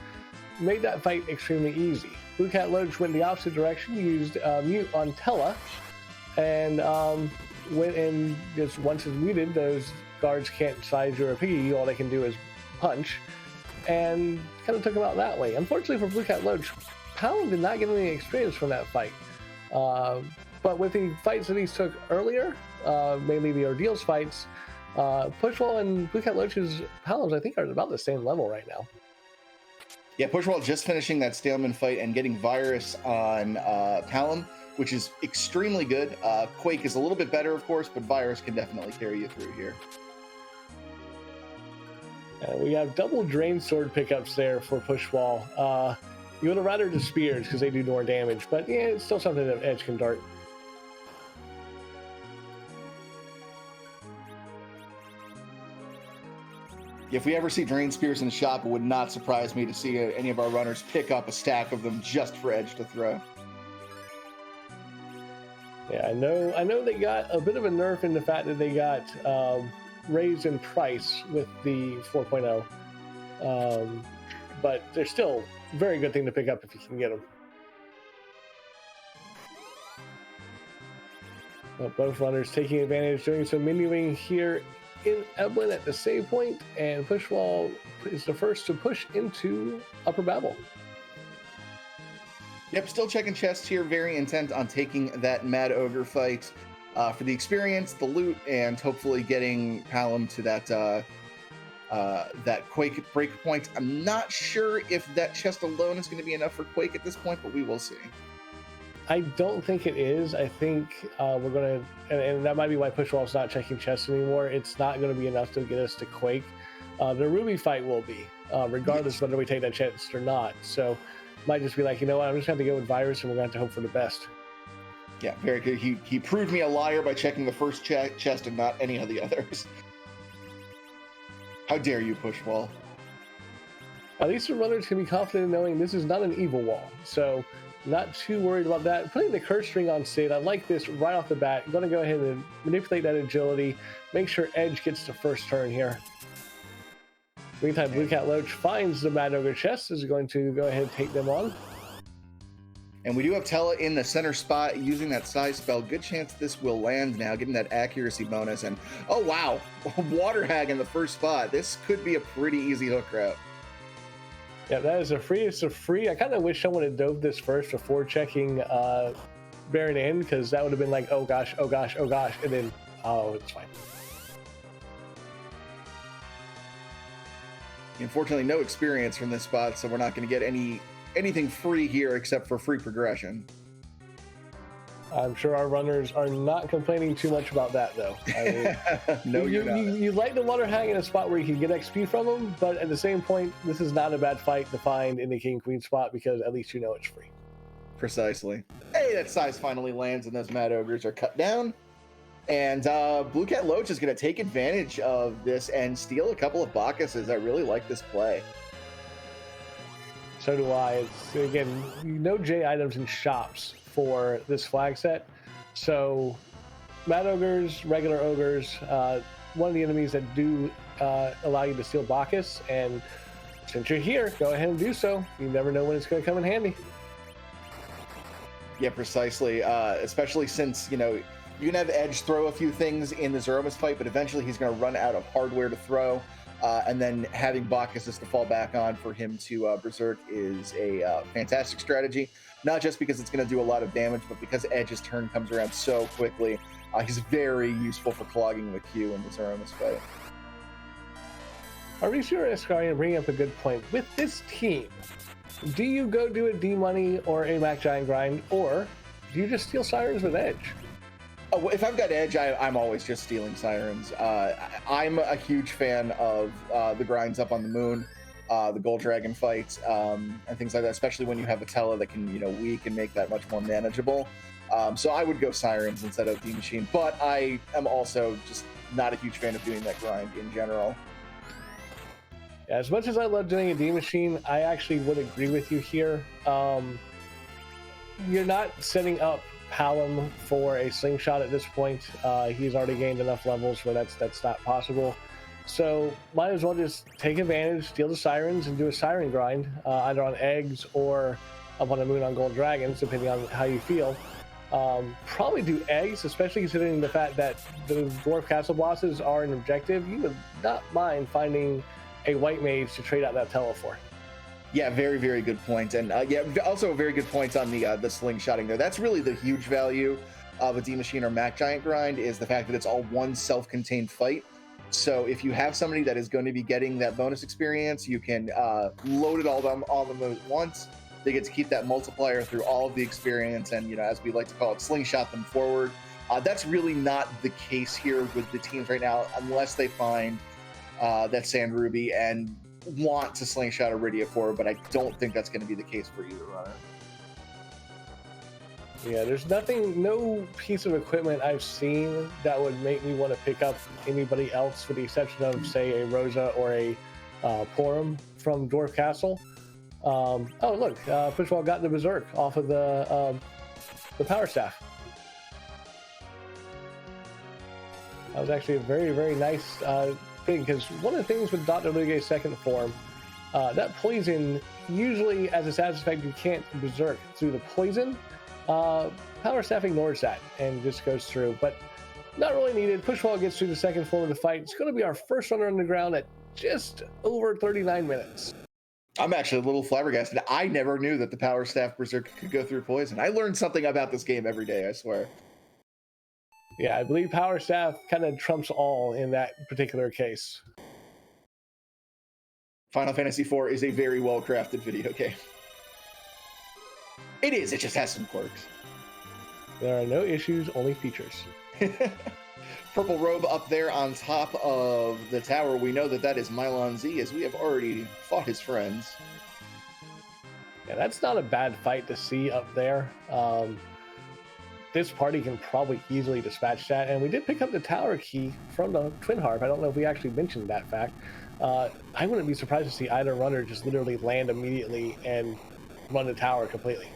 made that fight extremely easy. Blue Cat Loach went the opposite direction, used mute on Tella, and went in. Just once it's muted, those guards can't size you or piggy you. All they can do is punch, and kind of took him out that way. Unfortunately for Blue Cat Loach, Pound did not get any experience from that fight. But with the fights that he took earlier, mainly the Ordeals fights, Pushwall and Blue Cat Loach's Palams, I think, are about the same level right now. Yeah, Pushwall just finishing that Staleman fight and getting Virus on Palam, which is extremely good. Quake is a little bit better, of course, but Virus can definitely carry you through here. We have double Drain Sword pickups there for Pushwall. You would have rather the Spears because they do more damage, but yeah, it's still something that Edge can dart. If we ever see Drain Spears in the shop, it would not surprise me to see any of our runners pick up a stack of them just for Edge to throw. Yeah, I know they got a bit of a nerf in the fact that they got raised in price with the 4.0, but they're still a very good thing to pick up if you can get them. Both runners taking advantage, doing some menuing here in Eblin at the save point, and Pushwall is the first to push into Upper Babel. Yep, still checking chests here, very intent on taking that Mad Ogre fight for the experience, the loot, and hopefully getting Palam to that Quake break point. I'm not sure if that chest alone is going to be enough for Quake at this point, but we will see. I don't think it is. I think we're going to, and that might be why Pushwall's not checking chests anymore. It's not going to be enough to get us to Quake. The Ruby fight will be, regardless whether we take that chest or not. So might just be like, you know what, I'm just going to have to go with Virus, and we're going to have to hope for the best. Yeah, very good. He proved me a liar by checking the first chest and not any of the others. How dare you, Pushwall? At least the runners can be confident in knowing this is not an evil wall. So not too worried about that. Putting the curse ring on Sid, I like this right off the bat. I'm going to go ahead and manipulate that agility. Make sure Edge gets the first turn here. Meantime, Blue Cat Loach finds the Mad Ogre chest, is going to go ahead and take them on. And we do have Tella in the center spot using that size spell. Good chance this will land now, getting that accuracy bonus. And oh wow, Water Hag in the first spot. This could be a pretty easy hook route. Yeah, that is a free. It's a free. I kind of wish someone had dove this first before checking Baron in, because that would have been like, oh gosh, oh gosh, oh gosh, and then, oh, it's fine. Unfortunately, no experience from this spot, so we're not going to get anything free here except for free progression. I'm sure our runners are not complaining too much about that, though. I mean, no, you're not. You like the Water Hag in a spot where you can get XP from them, but at the same point, this is not a bad fight to find in the King Queen spot, because at least you know it's free. Precisely. Hey, that size finally lands, and those Mad Ogres are cut down. And Blue Cat Loach is going to take advantage of this and steal a couple of Bacchuses. I really like this play. So do I. It's, again, no J items in shops for this flag set. So Mad Ogres, regular Ogres, one of the enemies that do allow you to steal Bacchus. And since you're here, go ahead and do so. You never know when it's going to come in handy. Yeah, precisely. Especially since, you know, you can have Edge throw a few things in the Zeromus fight, but eventually he's going to run out of hardware to throw. And then having Bacchus to fall back on for him to Berserk is a fantastic strategy. Not just because it's going to do a lot of damage, but because Edge's turn comes around so quickly. He's very useful for clogging the queue in the Zeromus fight. Arisu Escarian bringing up a good point. With this team, do you go do a D-Money or a Mac Giant grind, or do you just steal Sirens with Edge? Oh, if I've got Edge, I'm always just stealing Sirens. I'm a huge fan of the grinds up on the moon, the Gold Dragon fights, and things like that, especially when you have a Tela that can, weak and make that much more manageable. So I would go Sirens instead of D-Machine, but I am also just not a huge fan of doing that grind in general. Yeah, as much as I love doing a D-Machine, I actually would agree with you here. You're not setting up Hallam for a slingshot at this point. He's already gained enough levels where that's not possible. So might as well just take advantage, steal the Sirens, and do a Siren grind, either on eggs or up on the moon on Gold Dragons, depending on how you feel. Probably do eggs, especially considering the fact that the Dwarf Castle bosses are an objective. You would not mind finding a white mage to trade out that Tela for. Yeah, very, very good point. And also very good points on the slingshotting there. That's really the huge value of a D-Machine or Mac Giant grind, is the fact that it's all one self-contained fight. So if you have somebody that is going to be getting that bonus experience, you can load it all of them at once. They get to keep that multiplier through all of the experience, and as we like to call it, slingshot them forward. That's really not the case here with the teams right now, unless they find that Sand Ruby and want to slingshot Iridia forward, but I don't think that's going to be the case for either runner. Yeah, there's no piece of equipment I've seen that would make me want to pick up anybody else, with the exception of, say, a Rosa or a Porum from Dwarf Castle. Oh, look, Pushwall got the Berserk off of the Power Staff. That was actually a very, very nice thing, because one of the things with Dr. Luge's second form, that poison, usually as a status effect, you can't Berserk through the poison. Power Staff ignores that and just goes through, but not really needed. Pushwall gets through the second form of the fight. It's going to be our first runner underground at just over 39 minutes. I'm actually a little flabbergasted. I never knew that the Power Staff Berserk could go through poison. I learn something about this game every day, I swear. Yeah, I believe Power Staff kind of trumps all in that particular case. Final Fantasy IV is a very well-crafted video game. It is, it just has some quirks. There are no issues, only features. Purple robe up there on top of the tower. We know that is Mylon Z, as we have already fought his friends. Yeah, that's not a bad fight to see up there. This party can probably easily dispatch that, and we did pick up the tower key from the Twin Harp. I don't know if we actually mentioned that fact. I wouldn't be surprised to see either runner just literally land immediately and run the tower completely.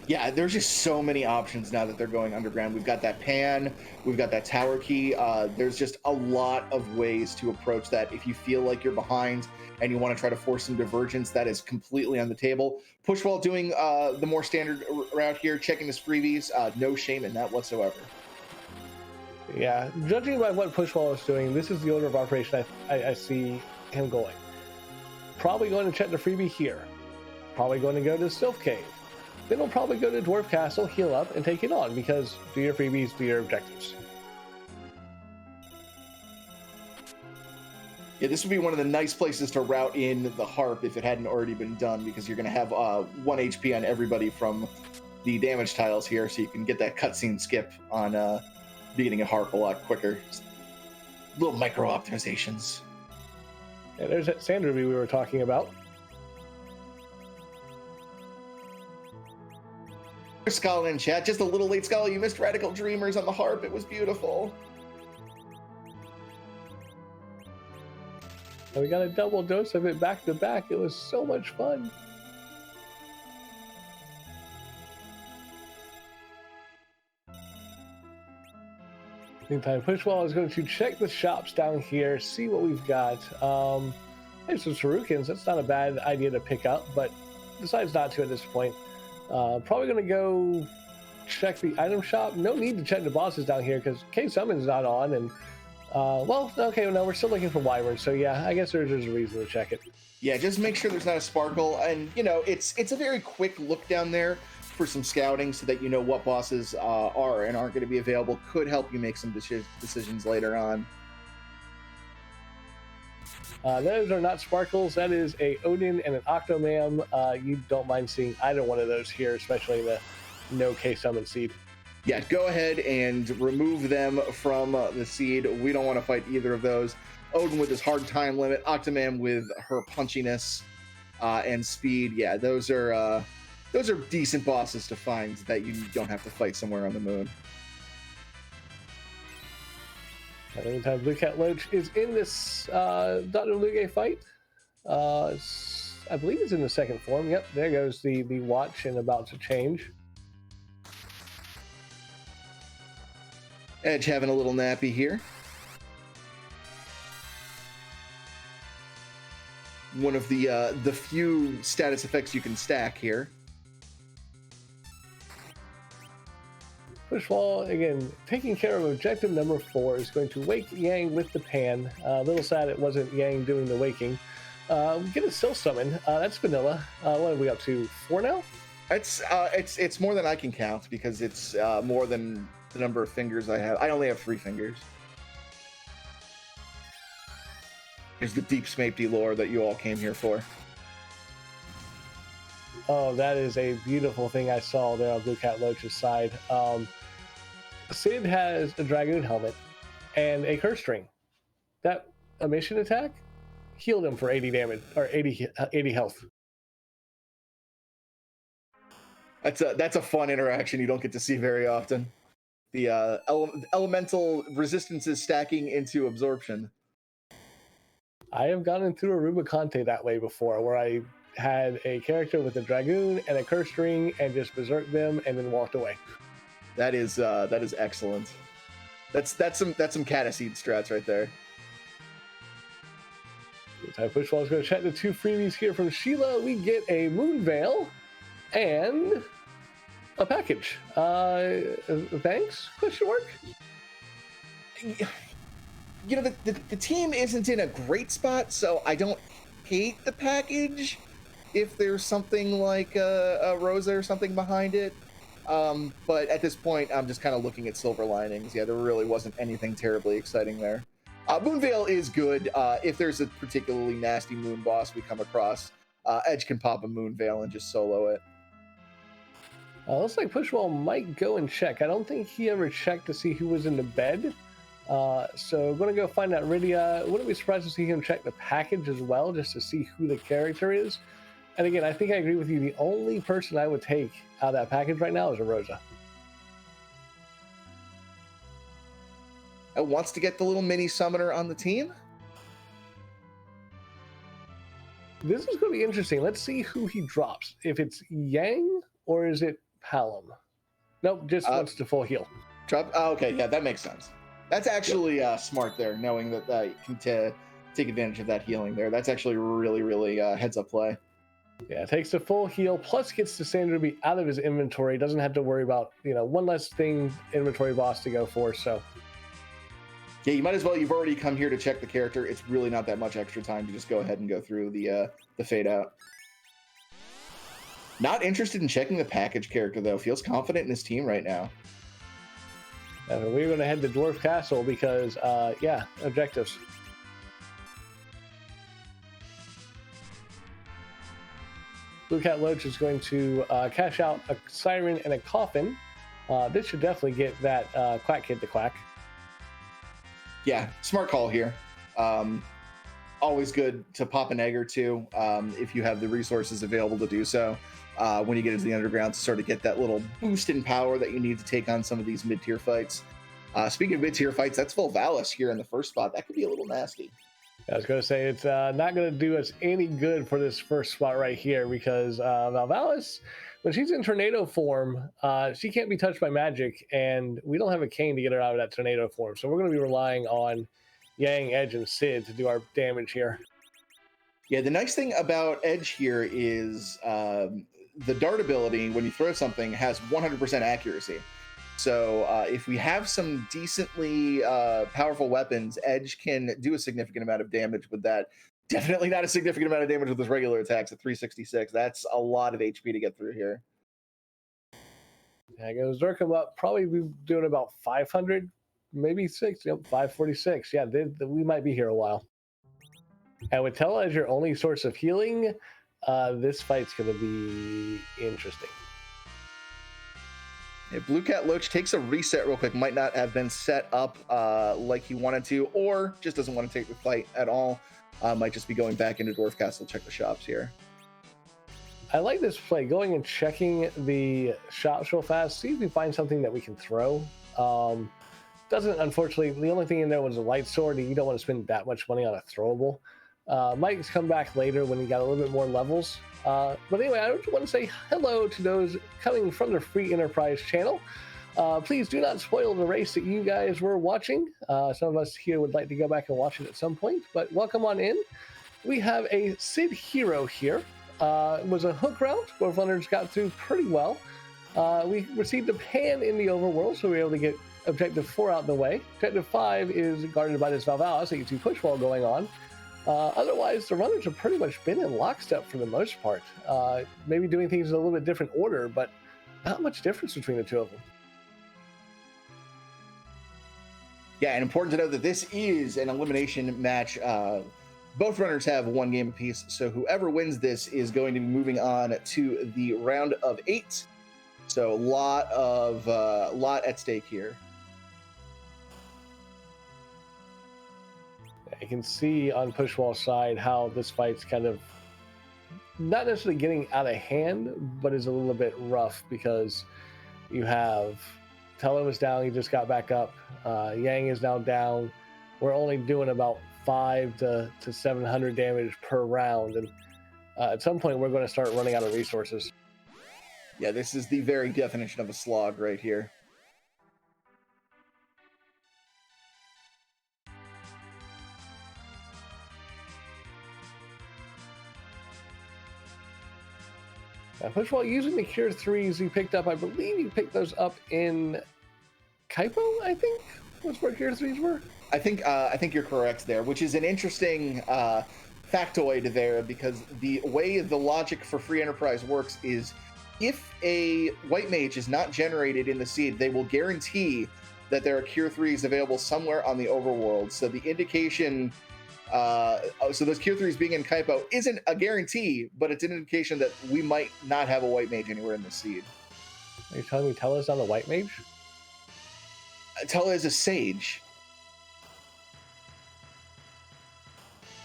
Yeah, there's just so many options now that they're going underground. We've got that pan, we've got that tower key. There's just a lot of ways to approach that. If you feel like you're behind and you want to try to force some divergence, that is completely on the table. Pushwall doing the more standard route here, checking his freebies. No shame in that whatsoever. Yeah, judging by what Pushwall is doing, this is the order of operation I see him going. Probably going to check the freebie here. Probably going to go to Sylph Cave. Then we'll probably go to Dwarf Castle, heal up, and take it on, because do your freebies, do your objectives. Yeah, this would be one of the nice places to route in the Harp if it hadn't already been done, because you're going to have 1 HP on everybody from the damage tiles here, so you can get that cutscene skip on beating a Harp a lot quicker. Just little micro optimizations. Yeah, there's that Sand Ruby we were talking about. Skull in chat, just a little late, Skull. You missed Radical Dreamers on the Harp. It was beautiful. And we got a double dose of it back to back. It was so much fun. Meantime, Pushwall is going to check the shops down here, see what we've got. There's some Shurikens. That's not a bad idea to pick up, but decides not to at this point. Probably going to go check the item shop. No need to check the bosses down here because K-Summon's not on. And, well, okay, no, we're still looking for Wyvern. So, yeah, I guess there's a reason to check it. Yeah, just make sure there's not a Sparkle. And, it's a very quick look down there for some scouting so that you know what bosses are and aren't going to be available. Could help you make some decisions later on. Those are not Sparkles. That is a Odin and an Octomam. You don't mind seeing either one of those here, especially in the no K-Summon Seed. Yeah, go ahead and remove them from the seed. We don't want to fight either of those. Odin with his hard time limit, Octoman with her punchiness and speed. Yeah, those are decent bosses to find that you don't have to fight somewhere on the moon. In the meantime, Blue Cat Loach is in this Dr. Luge fight. I believe it's in the second form. Yep, there goes the watch and about to change. Edge having a little nappy here. One of the few status effects you can stack here. Pushwall, again, taking care of objective number 4, is going to wake Yang with the pan. A little sad it wasn't Yang doing the waking. Get a Sill Summon. That's vanilla. What are we up to? 4 now? It's more than I can count because it's more than the number of fingers I have. I only have 3 fingers. Here's the deep Smapey lore that you all came here for. Oh, that is a beautiful thing I saw there on Blue Cat Loach's side. Sid has a Dragoon helmet and a Curse String. That emission attack healed him for 80 damage, or 80 health. That's a fun interaction you don't get to see very often. The elemental resistances stacking into absorption. I have gotten through a Rubicante that way before, where I had a character with a Dragoon and a Curse String and just berserked them and then walked away. That is excellent. That's some Cataseed strats right there. Pushwall is going to check the 2 freebies here from Sheila. We get a Moon Veil and a package. Thanks? Question mark? You know, the team isn't in a great spot, so I don't hate the package if there's something like a Rosa or something behind it. But at this point, I'm just kind of looking at silver linings. Yeah, there really wasn't anything terribly exciting there. Moonveil is good. If there's a particularly nasty moon boss we come across, Edge can pop a Moonveil and just solo it. Looks like Pushwall might go and check. I don't think he ever checked to see who was in the bed. So I'm going to go find that Rydia. Wouldn't be surprised to see him check the package as well, just to see who the character is. And again, I think I agree with you. The only person I would take out of that package right now is a Rosa. Wants to get the little mini summoner on the team? This is going to be interesting. Let's see who he drops. If it's Yang or is it Palom? Nope, just wants to full heal. Okay, yeah, that makes sense. That's actually smart there, knowing that you can take advantage of that healing there. That's actually really, really heads up play. Yeah, takes the full heal, plus gets the Sandra to be out of his inventory. Doesn't have to worry about, one less thing inventory boss to go for, so. Yeah, you might as well. You've already come here to check the character. It's really not that much extra time to just go ahead and go through the fade out. Not interested in checking the package character, though. Feels confident in his team right now. We're going to head to Dwarf Castle because, objectives. Blue Cat Loach is going to cash out a Siren and a Coffin. This should definitely get that Quack Kid to quack. Yeah, smart call here. Always good to pop an egg or two if you have the resources available to do so when you get into the underground to sort of get that little boost in power that you need to take on some of these mid-tier fights. Speaking of mid-tier fights, that's Volvalis here in the first spot. That could be a little nasty. I was going to say it's not going to do us any good for this first spot right here because Volvalis, when she's in tornado form, she can't be touched by magic, and we don't have a cane to get her out of that tornado form. So we're going to be relying on Yang, Edge, and Sid to do our damage here. Yeah, the nice thing about Edge here is the dart ability, when you throw something, has 100% accuracy. So if we have some decently powerful weapons, Edge can do a significant amount of damage with that. Definitely not a significant amount of damage with his regular attacks at 366. That's a lot of HP to get through here. Yeah, goes Zerkum up. Probably be doing about 500, maybe 546. Yeah, we might be here a while. And with Tella as your only source of healing, this fight's going to be interesting. If Blue Cat Loach takes a reset real quick, might not have been set up like he wanted to, or just doesn't want to take the fight at all. Might just be going back into Dwarf Castle, check the shops here. I like this play, going and checking the shops real fast, see if we find something that we can throw. Doesn't, unfortunately, the only thing in there was a light sword, and you don't want to spend that much money on a throwable. Might come back later when he got a little bit more levels. But anyway, I just want to say hello to those coming from the Free Enterprise channel. Please do not spoil the race that you guys were watching. Some of us here would like to go back and watch it at some point, but welcome on in. We have a Sid hero here. It was a hook route. Both runners got through pretty well. We received a pan in the overworld, so we were able to get Objective 4 out of the way. Objective 5 is guarded by this Valhalla, so you can see Pushwall going on. Otherwise, the runners have pretty much been in lockstep for the most part. Maybe doing things in a little bit different order, but not much difference between the two of them. Yeah, and important to know that this is an elimination match. Both runners have one game apiece, so whoever wins this is going to be moving on to the round of 8. So a lot at stake here. You can see on Pushwall's side how this fight's kind of not necessarily getting out of hand, but is a little bit rough because you have Tello is down, he just got back up. Yang is now down. We're only doing about 500 to 700 damage per round, and at some point we're going to start running out of resources. Yeah, this is the very definition of a slog right here. Pushwall using the Cure 3s he picked up, I believe he picked those up in Kaipo, I think was where Cure 3s were. I think you're correct there, which is an interesting factoid there, because the way the logic for Free Enterprise works is if a white mage is not generated in the seed, they will guarantee that there are Cure 3s available somewhere on the overworld. So the indication, so those Cure 3s being in Kaipo isn't a guarantee, but it's an indication that we might not have a white mage anywhere in the seed. Are you telling me Tella's not a white mage? Tella is a sage.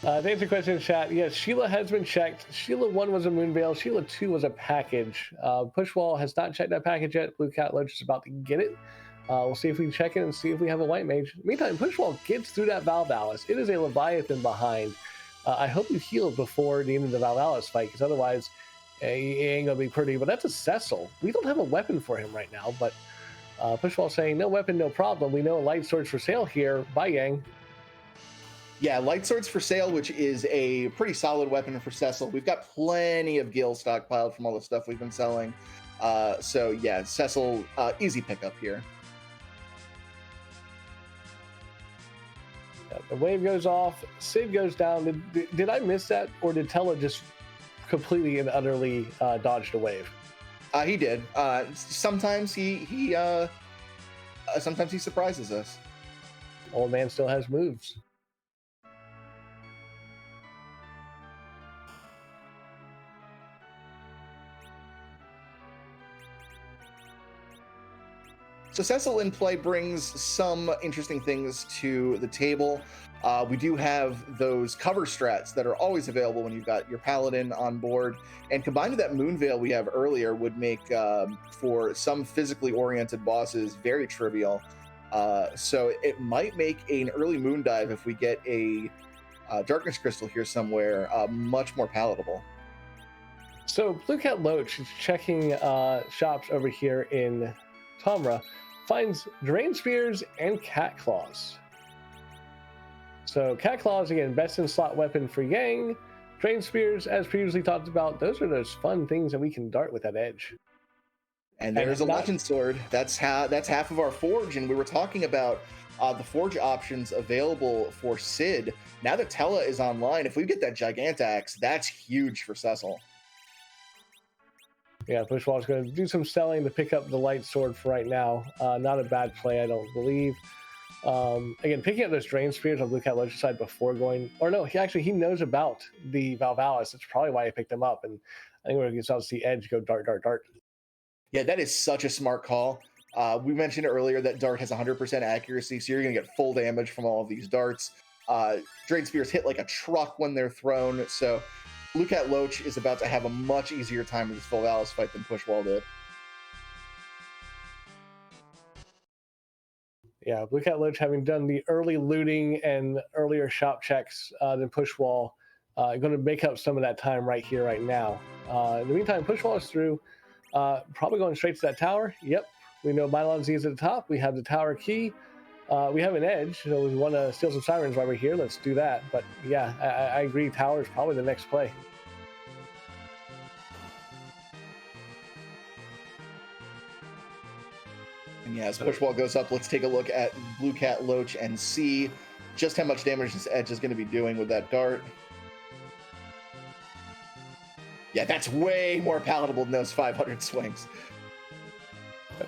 To answer your question in chat, yes, Sheila has been checked. Sheila 1 was a Moonveil. Sheila 2 was a package. Pushwall has not checked that package yet. Blue Cat Loach is about to get it. We'll see if we can check it and see if we have a white mage. Meantime, Pushwall gets through that Valvalis. It is a Leviathan behind. I hope you healed before the end of the Valvalis fight, because otherwise it ain't going to be pretty. But that's a Cecil. We don't have a weapon for him right now, but Pushwall saying, no weapon, no problem. We know a light sword's for sale here. Bye, Yang. Yeah, light swords for sale, which is a pretty solid weapon for Cecil. We've got plenty of gil stockpiled from all the stuff we've been selling. So yeah, Cecil, easy pickup here. Yeah, the wave goes off. Sid goes down. Did I miss that, or did Tella just completely and utterly dodge the wave? He did. Sometimes he surprises us. Old man still has moves. So Cecil in play brings some interesting things to the table. We do have those cover strats that are always available when you've got your paladin on board, and combined with that Moonveil we have earlier would make for some physically oriented bosses very trivial. So it might make an early moon dive if we get a darkness crystal here somewhere much more palatable. So Blue Cat Loach is checking shops over here in Tomra. Finds Drain Spears and Cat Claws. So Cat Claws, again, best in slot weapon for Yang. Drain Spears, as previously talked about, those are those fun things that we can dart with that edge. And there's a Legend Sword. That's half of our Forge, and we were talking about the Forge options available for Sid. Now that Tella is online, if we get that Gigantaxe, that's huge for Cecil. Yeah, Pushwall's going to do some selling to pick up the light sword for right now. Not a bad play, I don't believe. Again, picking up those Drain Spears on Blue Cat Loach's side before going... Or no, he knows about the Valvalis. That's probably why he picked them up. And I think we're going to see Edge go dart, dart, dart. Yeah, that is such a smart call. We mentioned earlier that dart has 100% accuracy, so you're going to get full damage from all of these darts. Drain Spears hit like a truck when they're thrown, so Blue Cat Loach is about to have a much easier time with this Full Valis fight than Pushwall did. Yeah, Blue Cat Loach, having done the early looting and earlier shop checks than Pushwall, going to make up some of that time right here, right now. In the meantime, Pushwall is through, probably going straight to that tower. Yep, we know Mylon Z is at the top. We have the tower key. We have an edge, so we want to steal some sirens while we're here. Let's do that. But yeah, I agree. Tower is probably the next play. And yeah, as Pushwall goes up, let's take a look at Blue Cat Loach and see just how much damage this edge is going to be doing with that dart. Yeah, that's way more palatable than those 500 swings.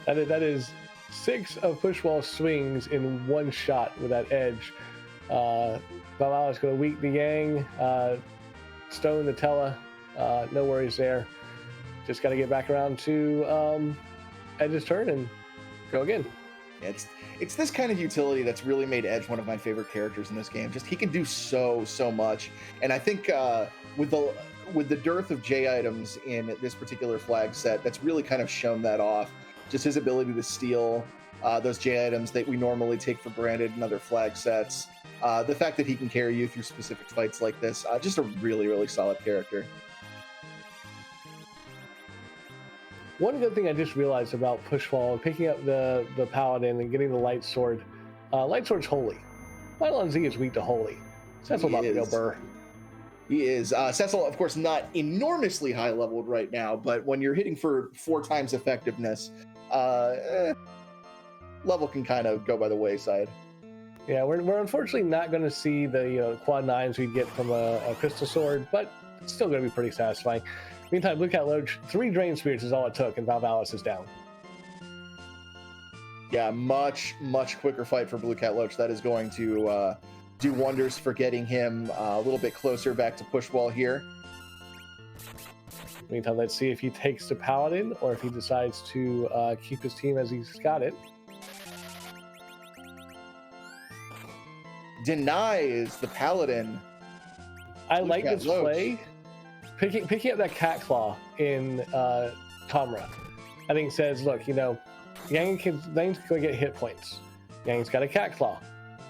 That is 6 of Pushwall's swings in one shot with that edge. Valhalla is going to weak the Yang, stone the Tella. No worries there. Just got to get back around to Edge's turn and go again. Yeah, it's this kind of utility that's really made Edge one of my favorite characters in this game. Just he can do so much, and I think with the dearth of J items in this particular flag set, that's really kind of shown that off. Just his ability to steal those J items that we normally take for granted in other flag sets. The fact that he can carry you through specific fights like this, just a really solid character. One good thing I just realized about Pushwall, picking up the Paladin and getting the Light Sword. Light Sword's holy. Mylon Z is weak to holy. Cecil about to go burr. He is. Cecil, of course, not enormously high leveled right now, but when you're hitting for 4 times effectiveness, level can kind of go by the wayside. Yeah, we're unfortunately not going to see the quad 9s we get from a Crystal Sword, but it's still going to be pretty satisfying. Meantime, Blue Cat Loach, 3 Drain Spirits is all it took, and Valvalis is down. Yeah, much quicker fight for Blue Cat Loach. That is going to do wonders for getting him a little bit closer back to Pushwall here. Meantime, let's see if he takes the Paladin or if he decides to keep his team as he's got it. Denies the Paladin. I like this play. Picking up that Cat Claw in Tomra, I think says, look, Yang's going to get hit points. Yang's got a Cat Claw.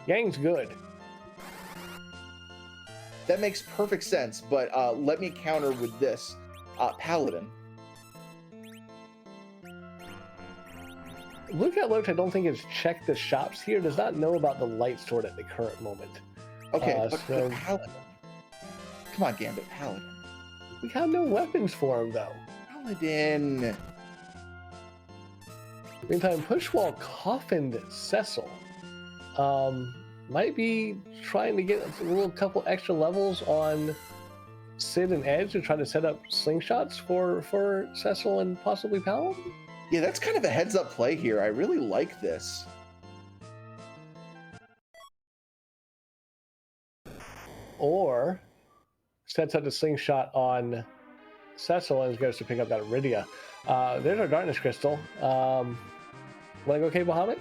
Yang's good. That makes perfect sense, but let me counter with this. Paladin. Blue Cat Loach, I don't think has checked the shops here, does not know about the Light Sword at the current moment. Okay, but Paladin. Come on, Gambit, Paladin. We have no weapons for him, though. Paladin. Meantime, Pushwall coffined Cecil. Might be trying to get a little couple extra levels on Sid and Edge to try to set up slingshots for Cecil and possibly Paladin. Yeah, that's kind of a heads-up play here. I really like this. Or sets up the slingshot on Cecil and goes to pick up that Iridia. There's our Darkness Crystal. Want to go Cave Bahamut?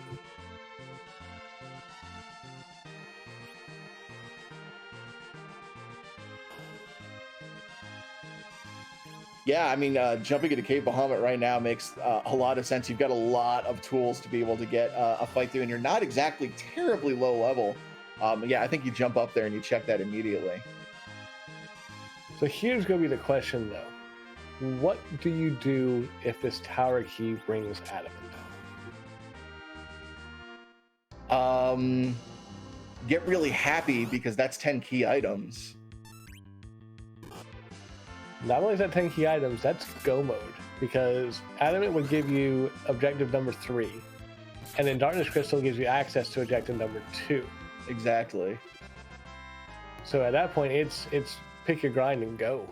Yeah, I mean, jumping into Cave Bahamut right now makes a lot of sense. You've got a lot of tools to be able to get a fight through, and you're not exactly terribly low level. Yeah, I think you jump up there and you check that immediately. So here's going to be the question, though. What do you do if this tower key brings Adamant? Get really happy because that's 10 key items. Not only is that 10 key items, that's go mode, because Adamant would give you objective number 3, and then Darkness Crystal gives you access to objective number 2. Exactly. So at that point, it's pick your grind and go.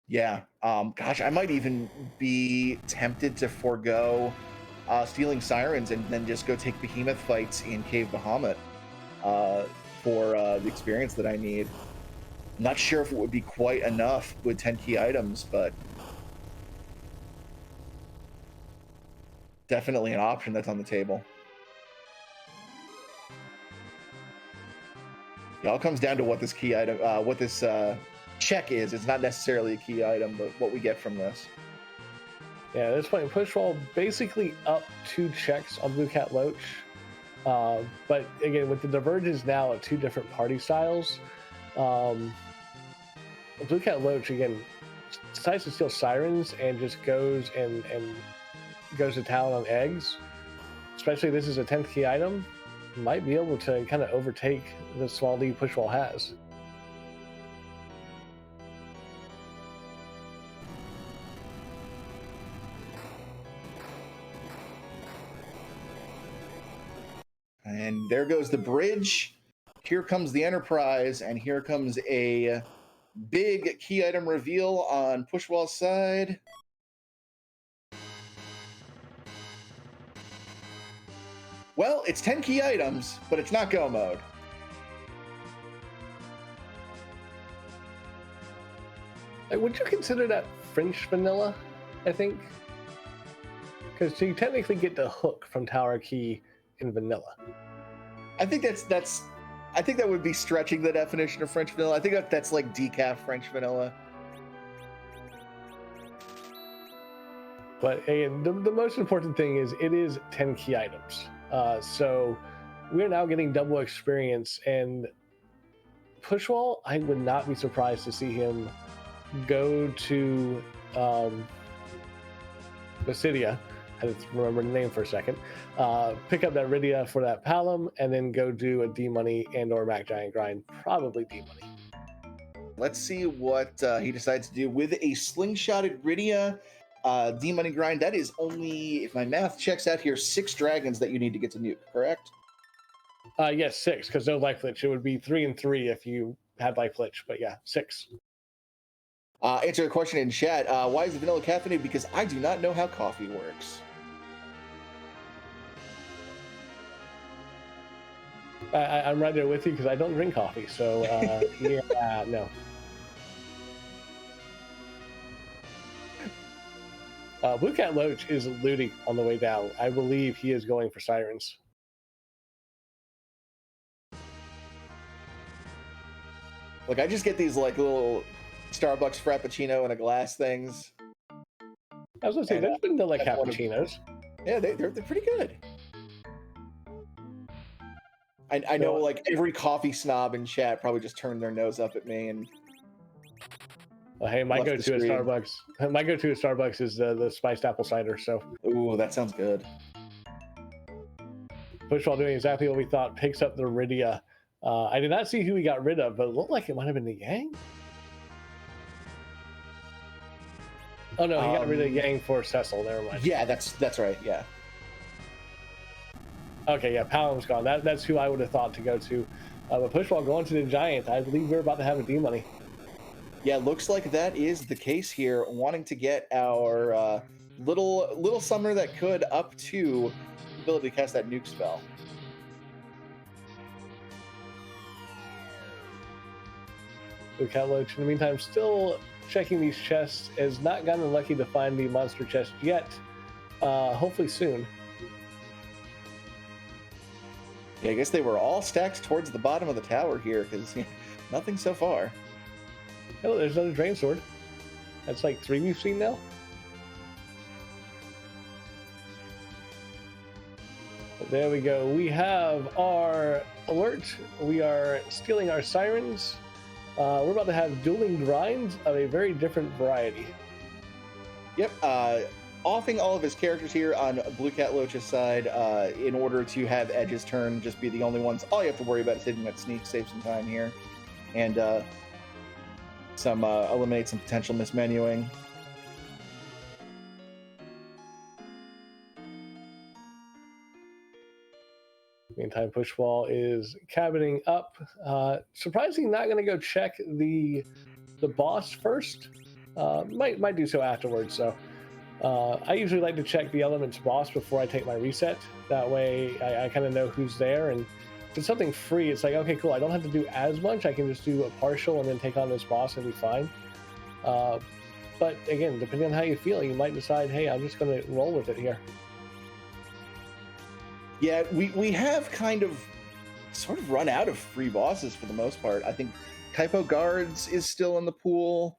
Yeah. Gosh, I might even be tempted to forego stealing sirens and then just go take behemoth fights in Cave Bahamut for the experience that I need. I'm not sure if it would be quite enough with 10 key items, but definitely an option that's on the table. It all comes down to what this key item, what this check is. It's not necessarily a key item, but what we get from this. Yeah, at this point, Pushwall basically up 2 checks on Blue Cat Loach. But again, with the divergence now of 2 different party styles, Blue Cat Loach again decides to steal Sirens and just goes and goes to town on eggs. Especially this is a 10th key item, might be able to kind of overtake the small lead Pushwall has. And there goes the bridge. Here comes the Enterprise, and here comes a big key item reveal on Pushwall's side. Well, it's 10 key items, but it's not go mode. Would you consider that French vanilla, I think? Because you technically get the hook from Tower Key in vanilla. I think I think that would be stretching the definition of French vanilla. I think that's like decaf French vanilla. But again, the most important thing is it is 10 key items. So we're now getting double experience, and Pushwall, I would not be surprised to see him go to Basidia. I had to remember the name for a second. Pick up that Rydia for that Palom, and then go do a D-Money and or Mac Giant grind, probably D-Money. Let's see what he decides to do with a slingshotted Rydia D-Money grind. That is only, if my math checks out here, 6 dragons that you need to get to nuke, correct? Yes, 6, because no life glitch. It would be 3 and 3 if you had life glitch, but yeah, 6. Answer a question in chat. Why is it vanilla caffeinated? Because I do not know how coffee works. I'm right there with you because I don't drink coffee, so yeah, no. Blue Cat Loach is looting on the way down. I believe he is going for Sirens. Look, I just get these like little Starbucks Frappuccino in a glass things. I was going to say, there's vanilla cappuccinos. Yeah, they're pretty good. I know like every coffee snob in chat probably just turned their nose up at me and... Well, hey, my go-to at Starbucks is the spiced apple cider, so... Ooh, that sounds good. Pushwall doing exactly what we thought, picks up the Rydia. I did not see who he got rid of, but it looked like it might have been the Yang. Oh no, he got rid of the Yang for Cecil, never mind. Yeah, that's right, yeah. Okay, yeah, Palom's gone. That's who I would have thought to go to. But Pushwall going to the Giant. I believe we're about to have a D-Money. Yeah, looks like that is the case here. Wanting to get our little summoner that could up to the ability to cast that nuke spell. Blue Cat Loach, in the meantime, still checking these chests. Has not gotten lucky to find the monster chest yet. Hopefully soon. Yeah, I guess they were all stacked towards the bottom of the tower here, because nothing so far. Oh, there's another Drain Sword. That's like 3 we've seen now. There we go. We have our alert. We are stealing our Sirens. We're about to have dueling grinds of a very different variety. Yep. Offing all of his characters here on Blue Cat Loach's side in order to have Edge's turn just be the only ones. All you have to worry about is hitting that sneak, save some time here, and eliminate some potential mismenuing. Meantime, Pushwall is cabining up. Surprisingly, not going to go check the boss first. Might do so afterwards. So I usually like to check the elements boss before I take my reset. That way, I kind of know who's there. And if it's something free, it's like, okay, cool. I don't have to do as much. I can just do a partial and then take on this boss and be fine. But again, depending on how you feel, you might decide, hey, I'm just going to roll with it here. Yeah, we have kind of sort of run out of free bosses for the most part. I think Typo Guards is still in the pool,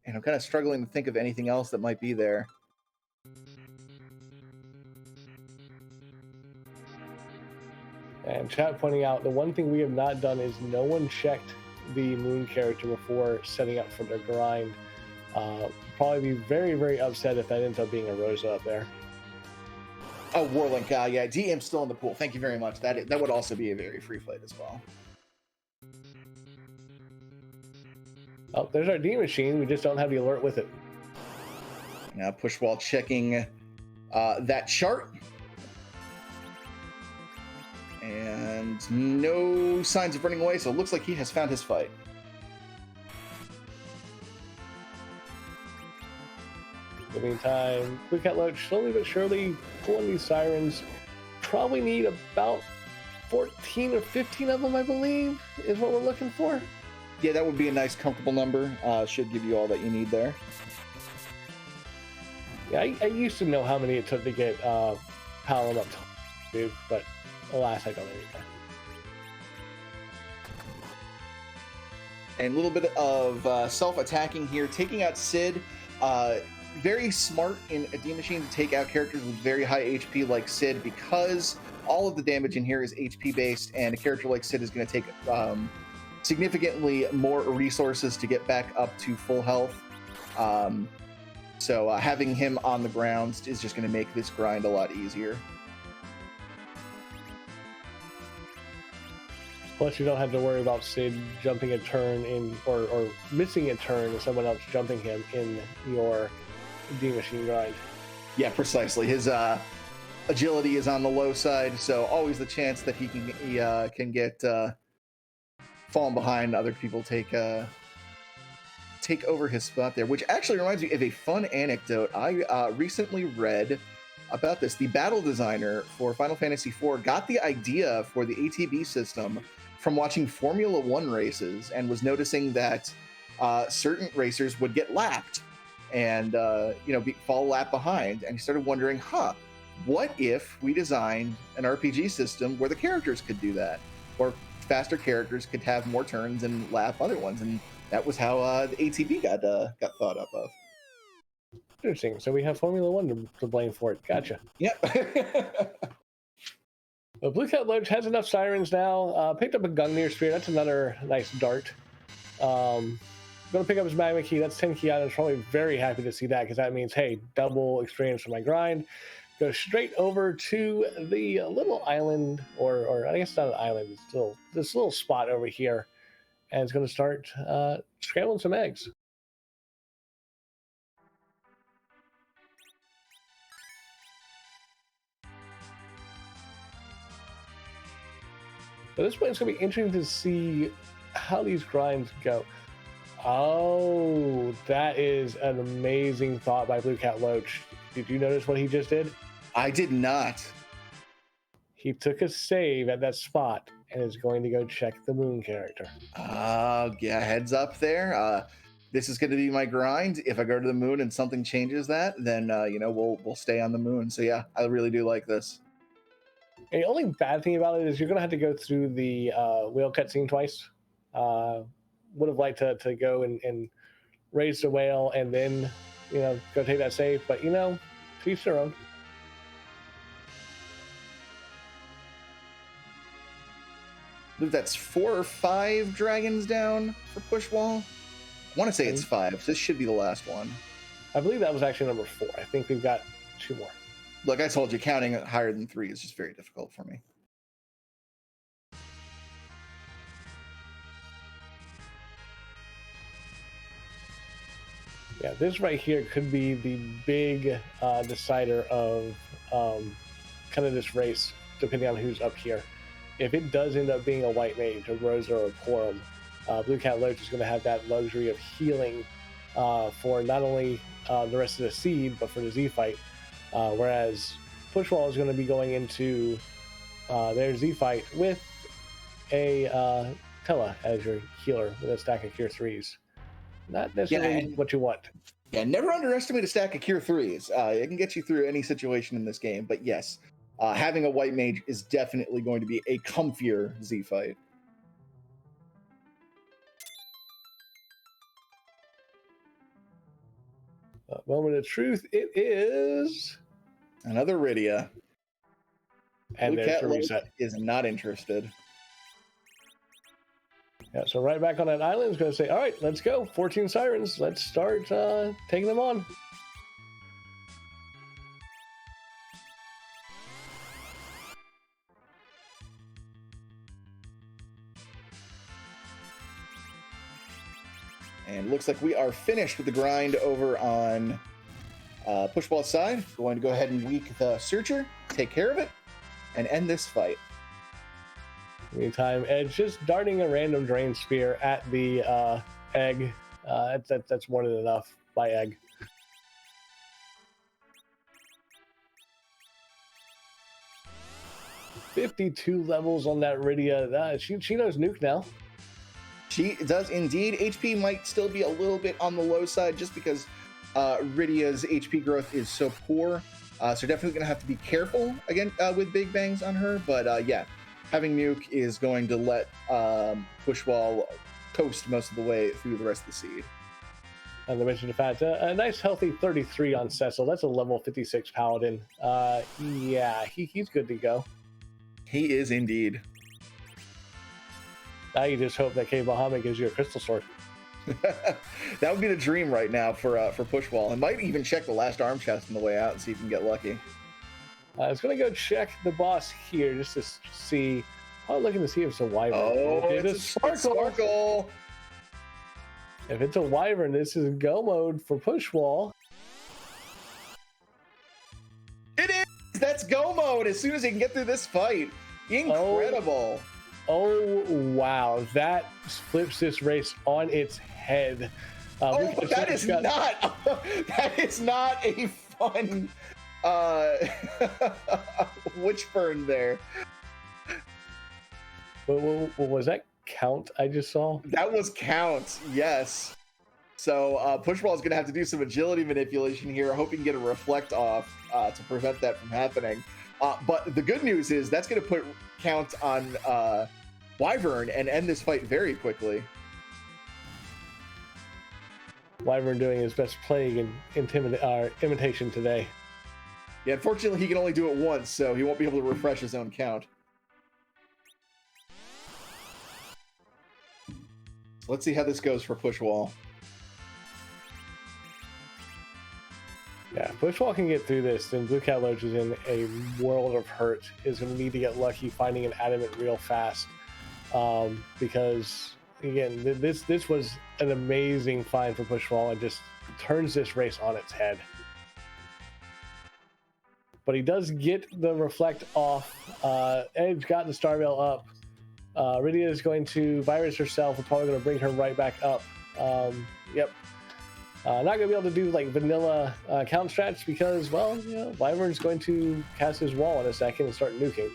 and I'm kind of struggling to think of anything else that might be there. And chat pointing out the one thing we have not done is no one checked the moon character before setting up for their grind. Probably be very, very upset if that ends up being a Rosa up there. Oh, Warlink, yeah, DM's still in the pool. Thank you very much. That would also be a very free fight as well. Oh, there's our D machine. We just don't have the alert with it. Now Pushwall checking that chart. And no signs of running away, so it looks like he has found his fight. In the meantime, Blue Cat Loach slowly but surely pulling these sirens. Probably need about 14 or 15 of them, I believe, is what we're looking for. Yeah, that would be a nice, comfortable number. Should give you all that you need there. Yeah, I used to know how many it took to get Palom up to, but alas, I don't anymore. And a little bit of self-attacking here, taking out Sid. Very smart in a D machine to take out characters with very high HP like Sid, because all of the damage in here is HP based, and a character like Sid is going to take significantly more resources to get back up to full health. So having him on the ground is just going to make this grind a lot easier. Plus, you don't have to worry about Sid jumping a turn in, or missing a turn and someone else jumping him in your D machine grind. Yeah, precisely. His agility is on the low side, so always the chance that he can get falling behind, other people take over his spot there. Which actually reminds me of a fun anecdote. I recently read about this. The battle designer for Final Fantasy IV got the idea for the ATB system from watching Formula One races, and was noticing that certain racers would get lapped and fall a lap behind. And he started wondering, what if we designed an RPG system where the characters could do that, or faster characters could have more turns and lap other ones? And that was how the ATB got thought up of. Interesting. So we have Formula One to blame for it. Gotcha. Yep. Well, Blue Cat Loach has enough sirens now. Picked up a Gungnir Spear. That's another nice dart. Going to pick up his Magma Key. That's 10 key items. Probably very happy to see that, because that means, hey, double experience for my grind. Go straight over to the little island, or I guess not an island. It's still this little spot over here. And it's going to start scrambling some eggs. At this point, it's going to be interesting to see how these grinds go. Oh, that is an amazing thought by Blue Cat Loach. Did you notice what he just did? I did not. He took a save at that spot and is going to go check the moon character. Yeah, heads up there. This is going to be my grind. If I go to the moon and something changes that, then we'll stay on the moon. So yeah, I really do like this. And the only bad thing about it is you're going to have to go through the whale cutscene twice. Would have liked to go and raise the whale and then go take that save, but to each their own. I believe that's 4 or 5 dragons down for Pushwall. I want to say it's 5. So this should be the last one. I believe that was actually number 4. I think we've got 2 more. Look, I told you, counting higher than 3 is just very difficult for me. Yeah, this right here could be the big decider of kind of this race, depending on who's up here. If it does end up being a white mage, a Rosa, or a Quorum, Blue Cat Loach is going to have that luxury of healing for not only the rest of the seed, but for the Z fight. Whereas Pushwall is going to be going into their Z fight with a Tella as your healer with a stack of Cure 3s. Not necessarily what you want. Yeah, never underestimate a stack of Cure 3s. It can get you through any situation in this game. But yes, having a white mage is definitely going to be a comfier Z fight. Moment of truth, it is another Rydia. And there's the reset. Is not interested. Yeah, so right back on that island is going to say, all right, let's go. 14 sirens. Let's start taking them on. And looks like we are finished with the grind over on Pushwall's side. Going to go ahead and weak the Searcher, take care of it, and end this fight. Meantime, Edge just darting a random drain spear at the egg. That's more than enough by egg. $52 levels on that Rydia. She knows nuke now. She does indeed. HP might still be a little bit on the low side just because Rydia's HP growth is so poor. So definitely going to have to be careful again with big bangs on her. But yeah, having nuke is going to let Pushwall coast most of the way through the rest of the seed. And the mention of fact, a nice healthy 33 on Cecil. That's a level 56 paladin. Yeah, he's good to go. He is indeed. Now you just hope that K Bahamut gives you a crystal sword. That would be the dream right now for Pushwall. I might even check the last arm chest on the way out and see if you can get lucky. I was going to go check the boss here just to see. I'm looking to see if it's a wyvern. Oh, it's a sparkle. If it's a wyvern, this is go mode for Pushwall. It is! That's go mode as soon as he can get through this fight. Incredible. Oh wow, that flips this race on its head. That is not a fun witch burn there. What was that count I just saw? That was count, yes. So Pushwall is going to have to do some agility manipulation here. I hope he can get a reflect off to prevent that from happening. But the good news is that's going to put count on Wyvern and end this fight very quickly. Wyvern doing his best plague and imitation today. Yeah, unfortunately he can only do it once, so he won't be able to refresh his own count. So let's see how this goes for Pushwall. Yeah, Pushwall can get through this, then Blue Cat Loach is in a world of hurt. Is going to need to get lucky finding an adamant real fast. Because, again, this was an amazing find for Pushwall and just turns this race on its head. But he does get the reflect off. Edge got the Starveil up. Rydia is going to virus herself. We're probably going to bring her right back up. Yep. Not going to be able to do like vanilla count strats because, well, you know, Wyvern's going to cast his wall in a second and start nuking.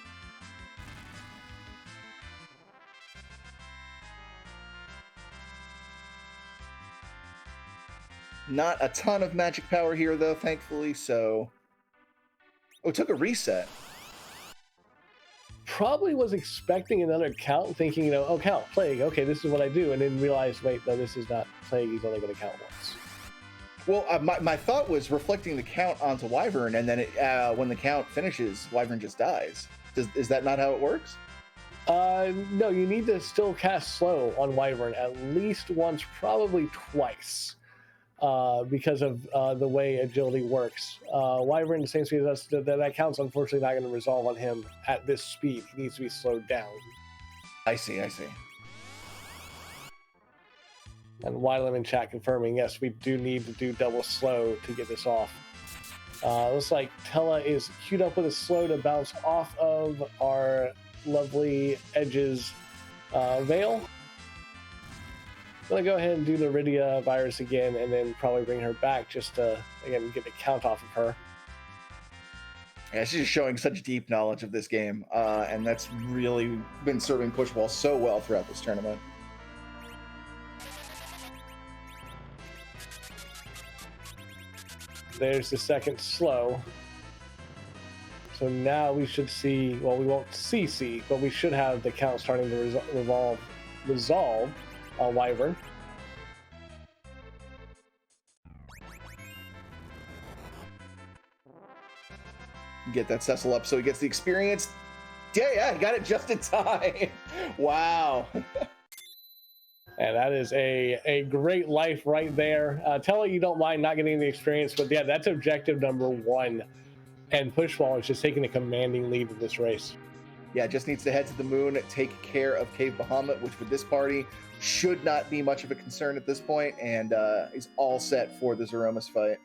Not a ton of magic power here, though, thankfully, so... Oh, it took a reset. Probably was expecting another count, thinking, you know, oh, count, plague, okay, this is what I do, and then realized, wait, no, this is not plague, he's only going to count once. Well, my thought was reflecting the count onto Wyvern, and then when the count finishes, Wyvern just dies. Is that not how it works? No, you need to still cast slow on Wyvern at least once, probably twice. Because of the way agility works. Wyvern, the same speed as us, that count's unfortunately not going to resolve on him at this speed. He needs to be slowed down. I see. And Wylam in chat confirming, yes, we do need to do double slow to get this off. Looks like Tella is queued up with a slow to bounce off of our lovely Edge's Veil. I'm going to go ahead and do the Rydia virus again and then probably bring her back just to, again, get the count off of her. Yeah, she's just showing such deep knowledge of this game, and that's really been serving Pushwall so well throughout this tournament. There's the second slow. So now we should see, well, we won't see C, but we should have the count starting to resolve on Wyvern. Get that Cecil up so he gets the experience. Yeah, he got it just in time. Wow. And that is a great life right there. Tell you don't mind not getting the experience, but yeah, that's objective number 1. And Pushwall is just taking a commanding lead in this race. Yeah, just needs to head to the moon, take care of Cave Bahamut, which with this party should not be much of a concern at this point, and is all set for the Zemus fight.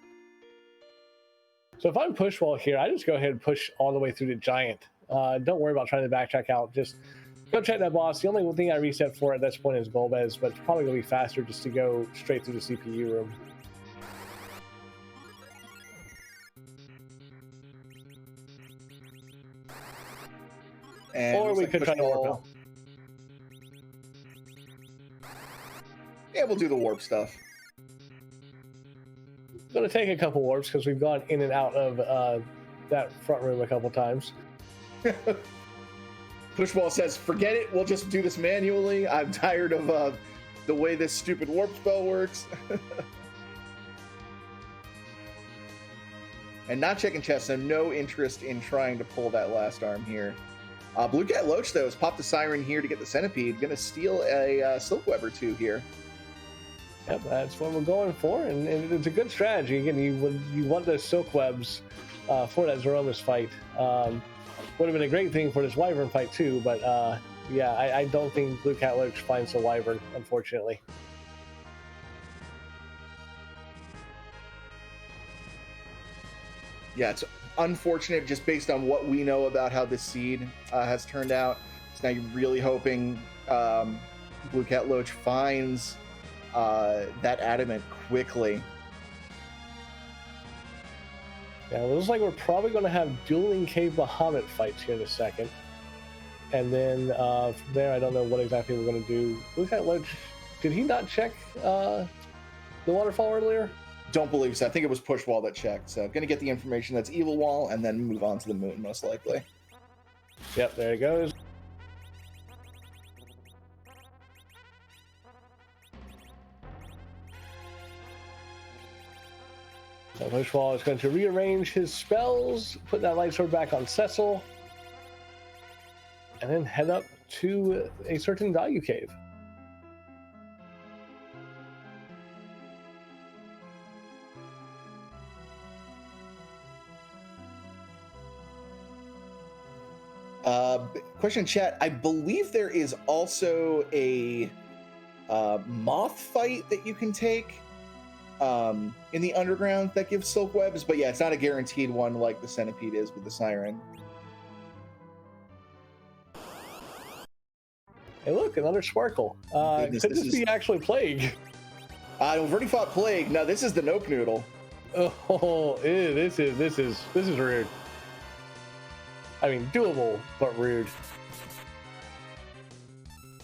So if I'm Pushwall here, I just go ahead and push all the way through the Giant. Don't worry about trying to backtrack out. Just go check that boss. The only thing I reset for at this point is Bulbez, but it's probably going to be faster just to go straight through the CPU room. And or we could try to warp out. Yeah, we'll do the warp stuff. Going to take a couple warps because we've gone in and out of that front room a couple times. Pushwall says, forget it, we'll just do this manually. I'm tired of the way this stupid warp spell works. And not checking chest, so no interest in trying to pull that last arm here. Blue Cat Loach, though, has popped the Siren here to get the Centipede. Going to steal a Silk Web or 2 here. Yep, that's what we're going for, and it's a good strategy. Again, you want those Silk Webs for that Zemus fight. Would have been a great thing for this Wyvern fight, too, but yeah, I don't think Blue Cat Loach finds the Wyvern, unfortunately. Yeah, it's unfortunate just based on what we know about how this seed has turned out. So now you're really hoping Blue Cat Loach finds that adamant quickly. Yeah, it looks like we're probably going to have dueling Cave Bahamut fights here in a second. And then from there, I don't know what exactly we're going to do. Blue Cat Loach, did he not check the waterfall earlier? Don't believe so. I think it was Pushwall that checked. So going to get the information that's Evil Wall and then move on to the moon, most likely. Yep, there it goes. So Pushwall is going to rearrange his spells, put that light sword back on Cecil, and then head up to a certain value cave. Question in chat. I believe there is also a moth fight that you can take in the underground that gives silk webs, but yeah, it's not a guaranteed one like the centipede is with the siren. Hey, look, another sparkle. Could this be actually Plague? We've already fought Plague. No, this is the Nope Noodle. Oh, ew, this is rude. I mean, doable, but rude.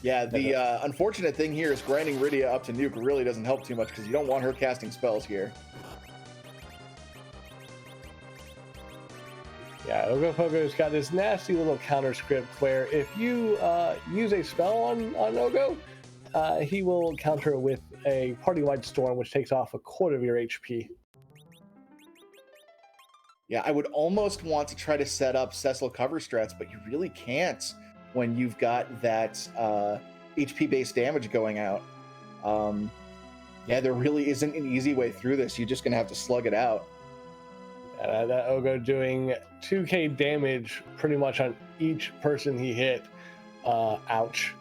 Yeah, the unfortunate thing here is grinding Rydia up to nuke really doesn't help too much because you don't want her casting spells here. Yeah, Ogopogo's got this nasty little counter script where if you use a spell on Ogo, he will counter it with a party-wide storm, which takes off a quarter of your HP. Yeah, I would almost want to try to set up Cecil cover strats, but you really can't when you've got that HP-based damage going out. Yeah, there really isn't an easy way through this. You're just going to have to slug it out. That Ogo doing 2k damage pretty much on each person he hit. Ouch.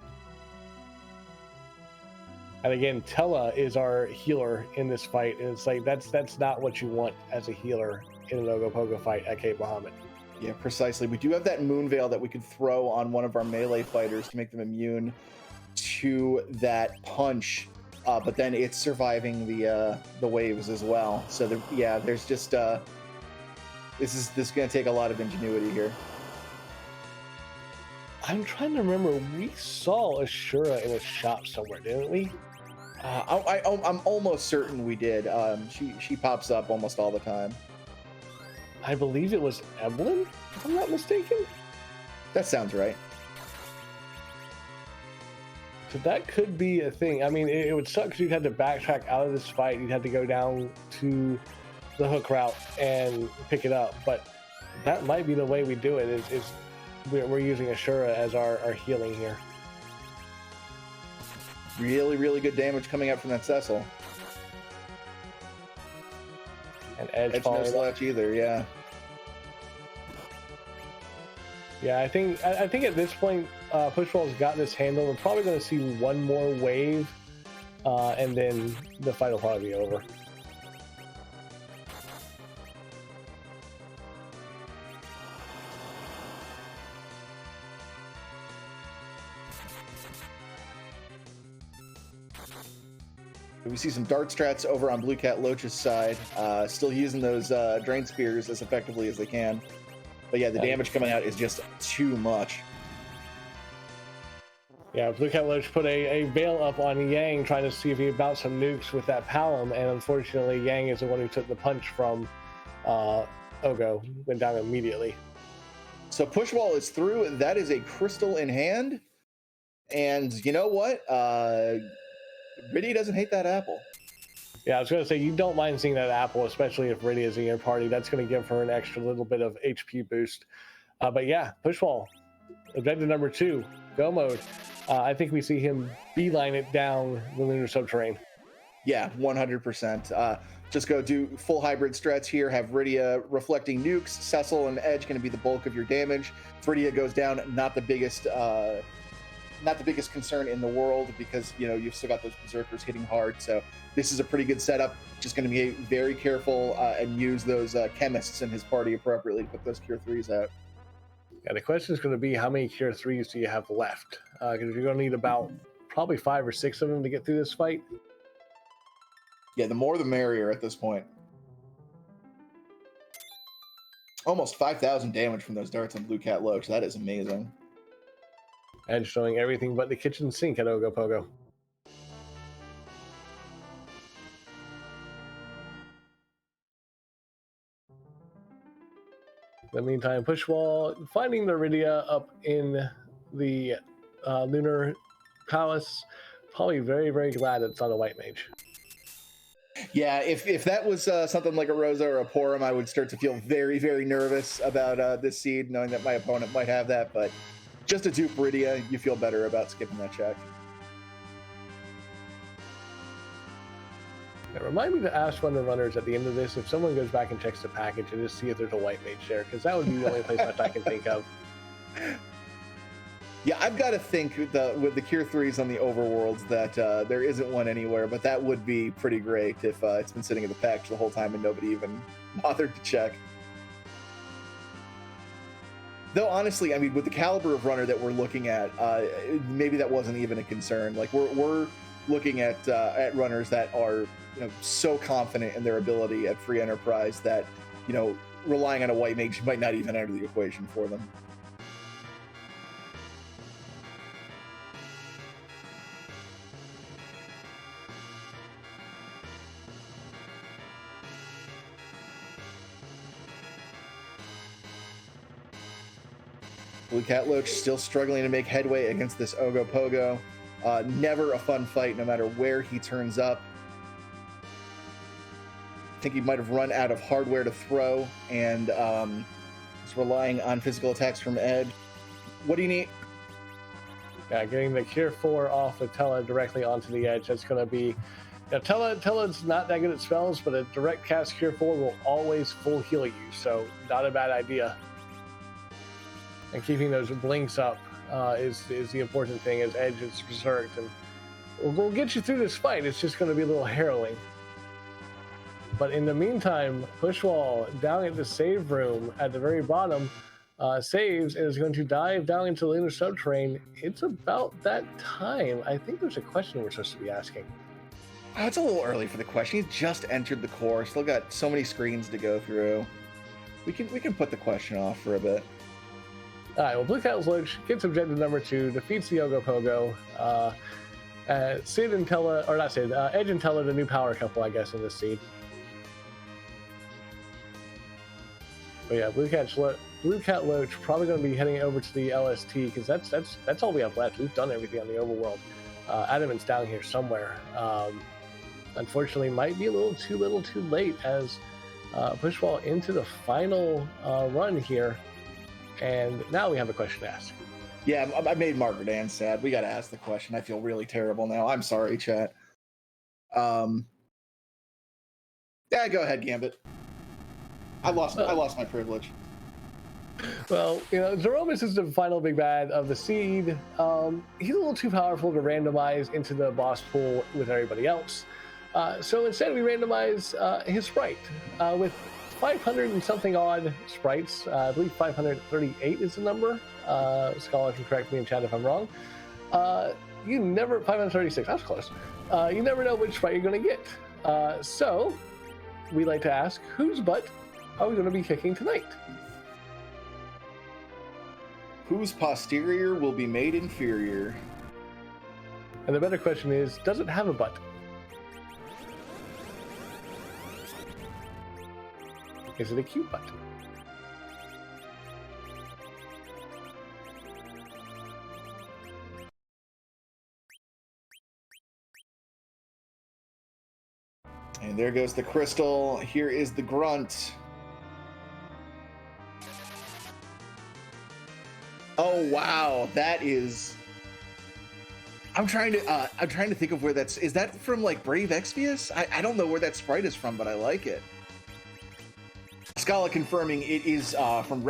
And again, Tella is our healer in this fight, and it's like that's not what you want as a healer in an Ogopogo fight at Cave Bahamut. Yeah, precisely. We do have that moon veil that we could throw on one of our melee fighters to make them immune to that punch, but then it's surviving the waves as well. So there's just this is going to take a lot of ingenuity here. I'm trying to remember. We saw Ashura in a shop somewhere, didn't we? I'm almost certain we did. She pops up almost all the time. I believe it was Evelyn, if I'm not mistaken. That sounds right. So that could be a thing. I mean, it would suck because you'd have to backtrack out of this fight. You'd have to go down to the hook route and pick it up. But that might be the way we do it, is we're using Ashura as our healing here. Really, really good damage coming out from that Cecil. And Edge no slouch either, yeah. Yeah, I think at this point, Pushwall's got this handle. We're probably going to see one more wave, and then the fight will probably be over. We see some dart strats over on Blue Cat Loach's side, still using those drain spears as effectively as they can. But yeah, the damage coming out is just too much. Yeah, Blue Cat Loach put a veil up on Yang, trying to see if he could bounce some nukes with that Palom, and unfortunately, Yang is the one who took the punch from Ogo, went down immediately. So Pushwall is through. That is a crystal in hand. And you know what? Riddy doesn't hate that apple. Yeah, I was going to say, you don't mind seeing that apple, especially if Riddy is in your party. That's going to give her an extra little bit of HP boost. But yeah, Pushwall, objective number 2, go mode. I think we see him beeline it down the lunar subterranean. Yeah, 100%. Just go do full hybrid strats here. Have Rydia reflecting nukes. Cecil and Edge going to be the bulk of your damage. If Rydia goes down, not the biggest concern in the world, because you've still got those berserkers hitting hard. So this is a pretty good setup. Just going to be very careful and use those chemists in his party appropriately to put those Cure 3s out. Yeah, the question is going to be, how many Cure 3s do you have left? Because you're going to need about probably 5 or 6 of them to get through this fight. Yeah, the more the merrier at this point. Almost 5,000 damage from those darts on Blue Cat Loach. That is amazing. And showing everything but the kitchen sink at Ogopogo. In the meantime, Pushwall finding the Rydia up in the Lunar Palace. Probably very, very glad it's not a white mage. Yeah, if that was something like a Rosa or a Porum, I would start to feel very, very nervous about this seed, knowing that my opponent might have that. But just a dupe Rydia, you feel better about skipping that check. Now, remind me to ask one of the runners at the end of this if someone goes back and checks the package and just see if there's a white mage there, because that would be the only place much I can think of. Yeah, I've got to think with the Cure 3s on the overworlds that there isn't one anywhere, but that would be pretty great if it's been sitting in the package the whole time and nobody even bothered to check. Though honestly, I mean, with the caliber of runner that we're looking at, maybe that wasn't even a concern. Like we're looking at runners that are so confident in their ability at free enterprise that relying on a white mage might not even enter the equation for them. Blue Cat Loach still struggling to make headway against this Ogopogo. Never a fun fight, no matter where he turns up. I think he might have run out of hardware to throw, and is relying on physical attacks from Ed. What do you need? Yeah, getting the Cure 4 off of Tella directly onto the edge. That's going to be... Tella's not that good at spells, but a direct cast Cure 4 will always full heal you, so not a bad idea. And keeping those blinks up is the important thing, as Edge is berserked. And we'll get you through this fight. It's just going to be a little harrowing. But in the meantime, Pushwall down at the save room at the very bottom saves and is going to dive down into the lunar subterranean. It's about that time. I think there's a question we're supposed to be asking. Oh, it's a little early for the question. He's just entered the core. Still got so many screens to go through. We can put the question off for a bit. All right, well, Blue Cat Loach gets objective number 2, defeats the Ogopogo. Sid and Tella, or not Sid, Edge and Tella, the new power couple, I guess, in this seed. But yeah, Blue Cat Loach probably going to be heading over to the LST because that's all we have left. We've done everything on the overworld. Adamant's down here somewhere. Unfortunately, might be a little too late as Pushwall into the final run here. And now we have a question to ask. Yeah, I made Margaret Ann sad. We got to ask the question. I feel really terrible now. I'm sorry, chat. Yeah, go ahead, Gambit. I lost my privilege. Well, Zeromus is the final big bad of the seed. He's a little too powerful to randomize into the boss pool with everybody else. So instead, we randomize his sprite with 500 and something odd sprites. I believe 538 is the number. Scholar can correct me in chat if I'm wrong. 536, that's close. You never know which sprite you're going to get. So we like to ask, whose butt are we going to be kicking tonight? Whose posterior will be made inferior? And the better question is, does it have a butt? Is it a cute butt? And there goes the crystal. Here is the grunt. Oh wow, that is. I'm trying to think of where that's. Is that from like Brave Exvius? I don't know where that sprite is from, but I like it. Scala confirming it is from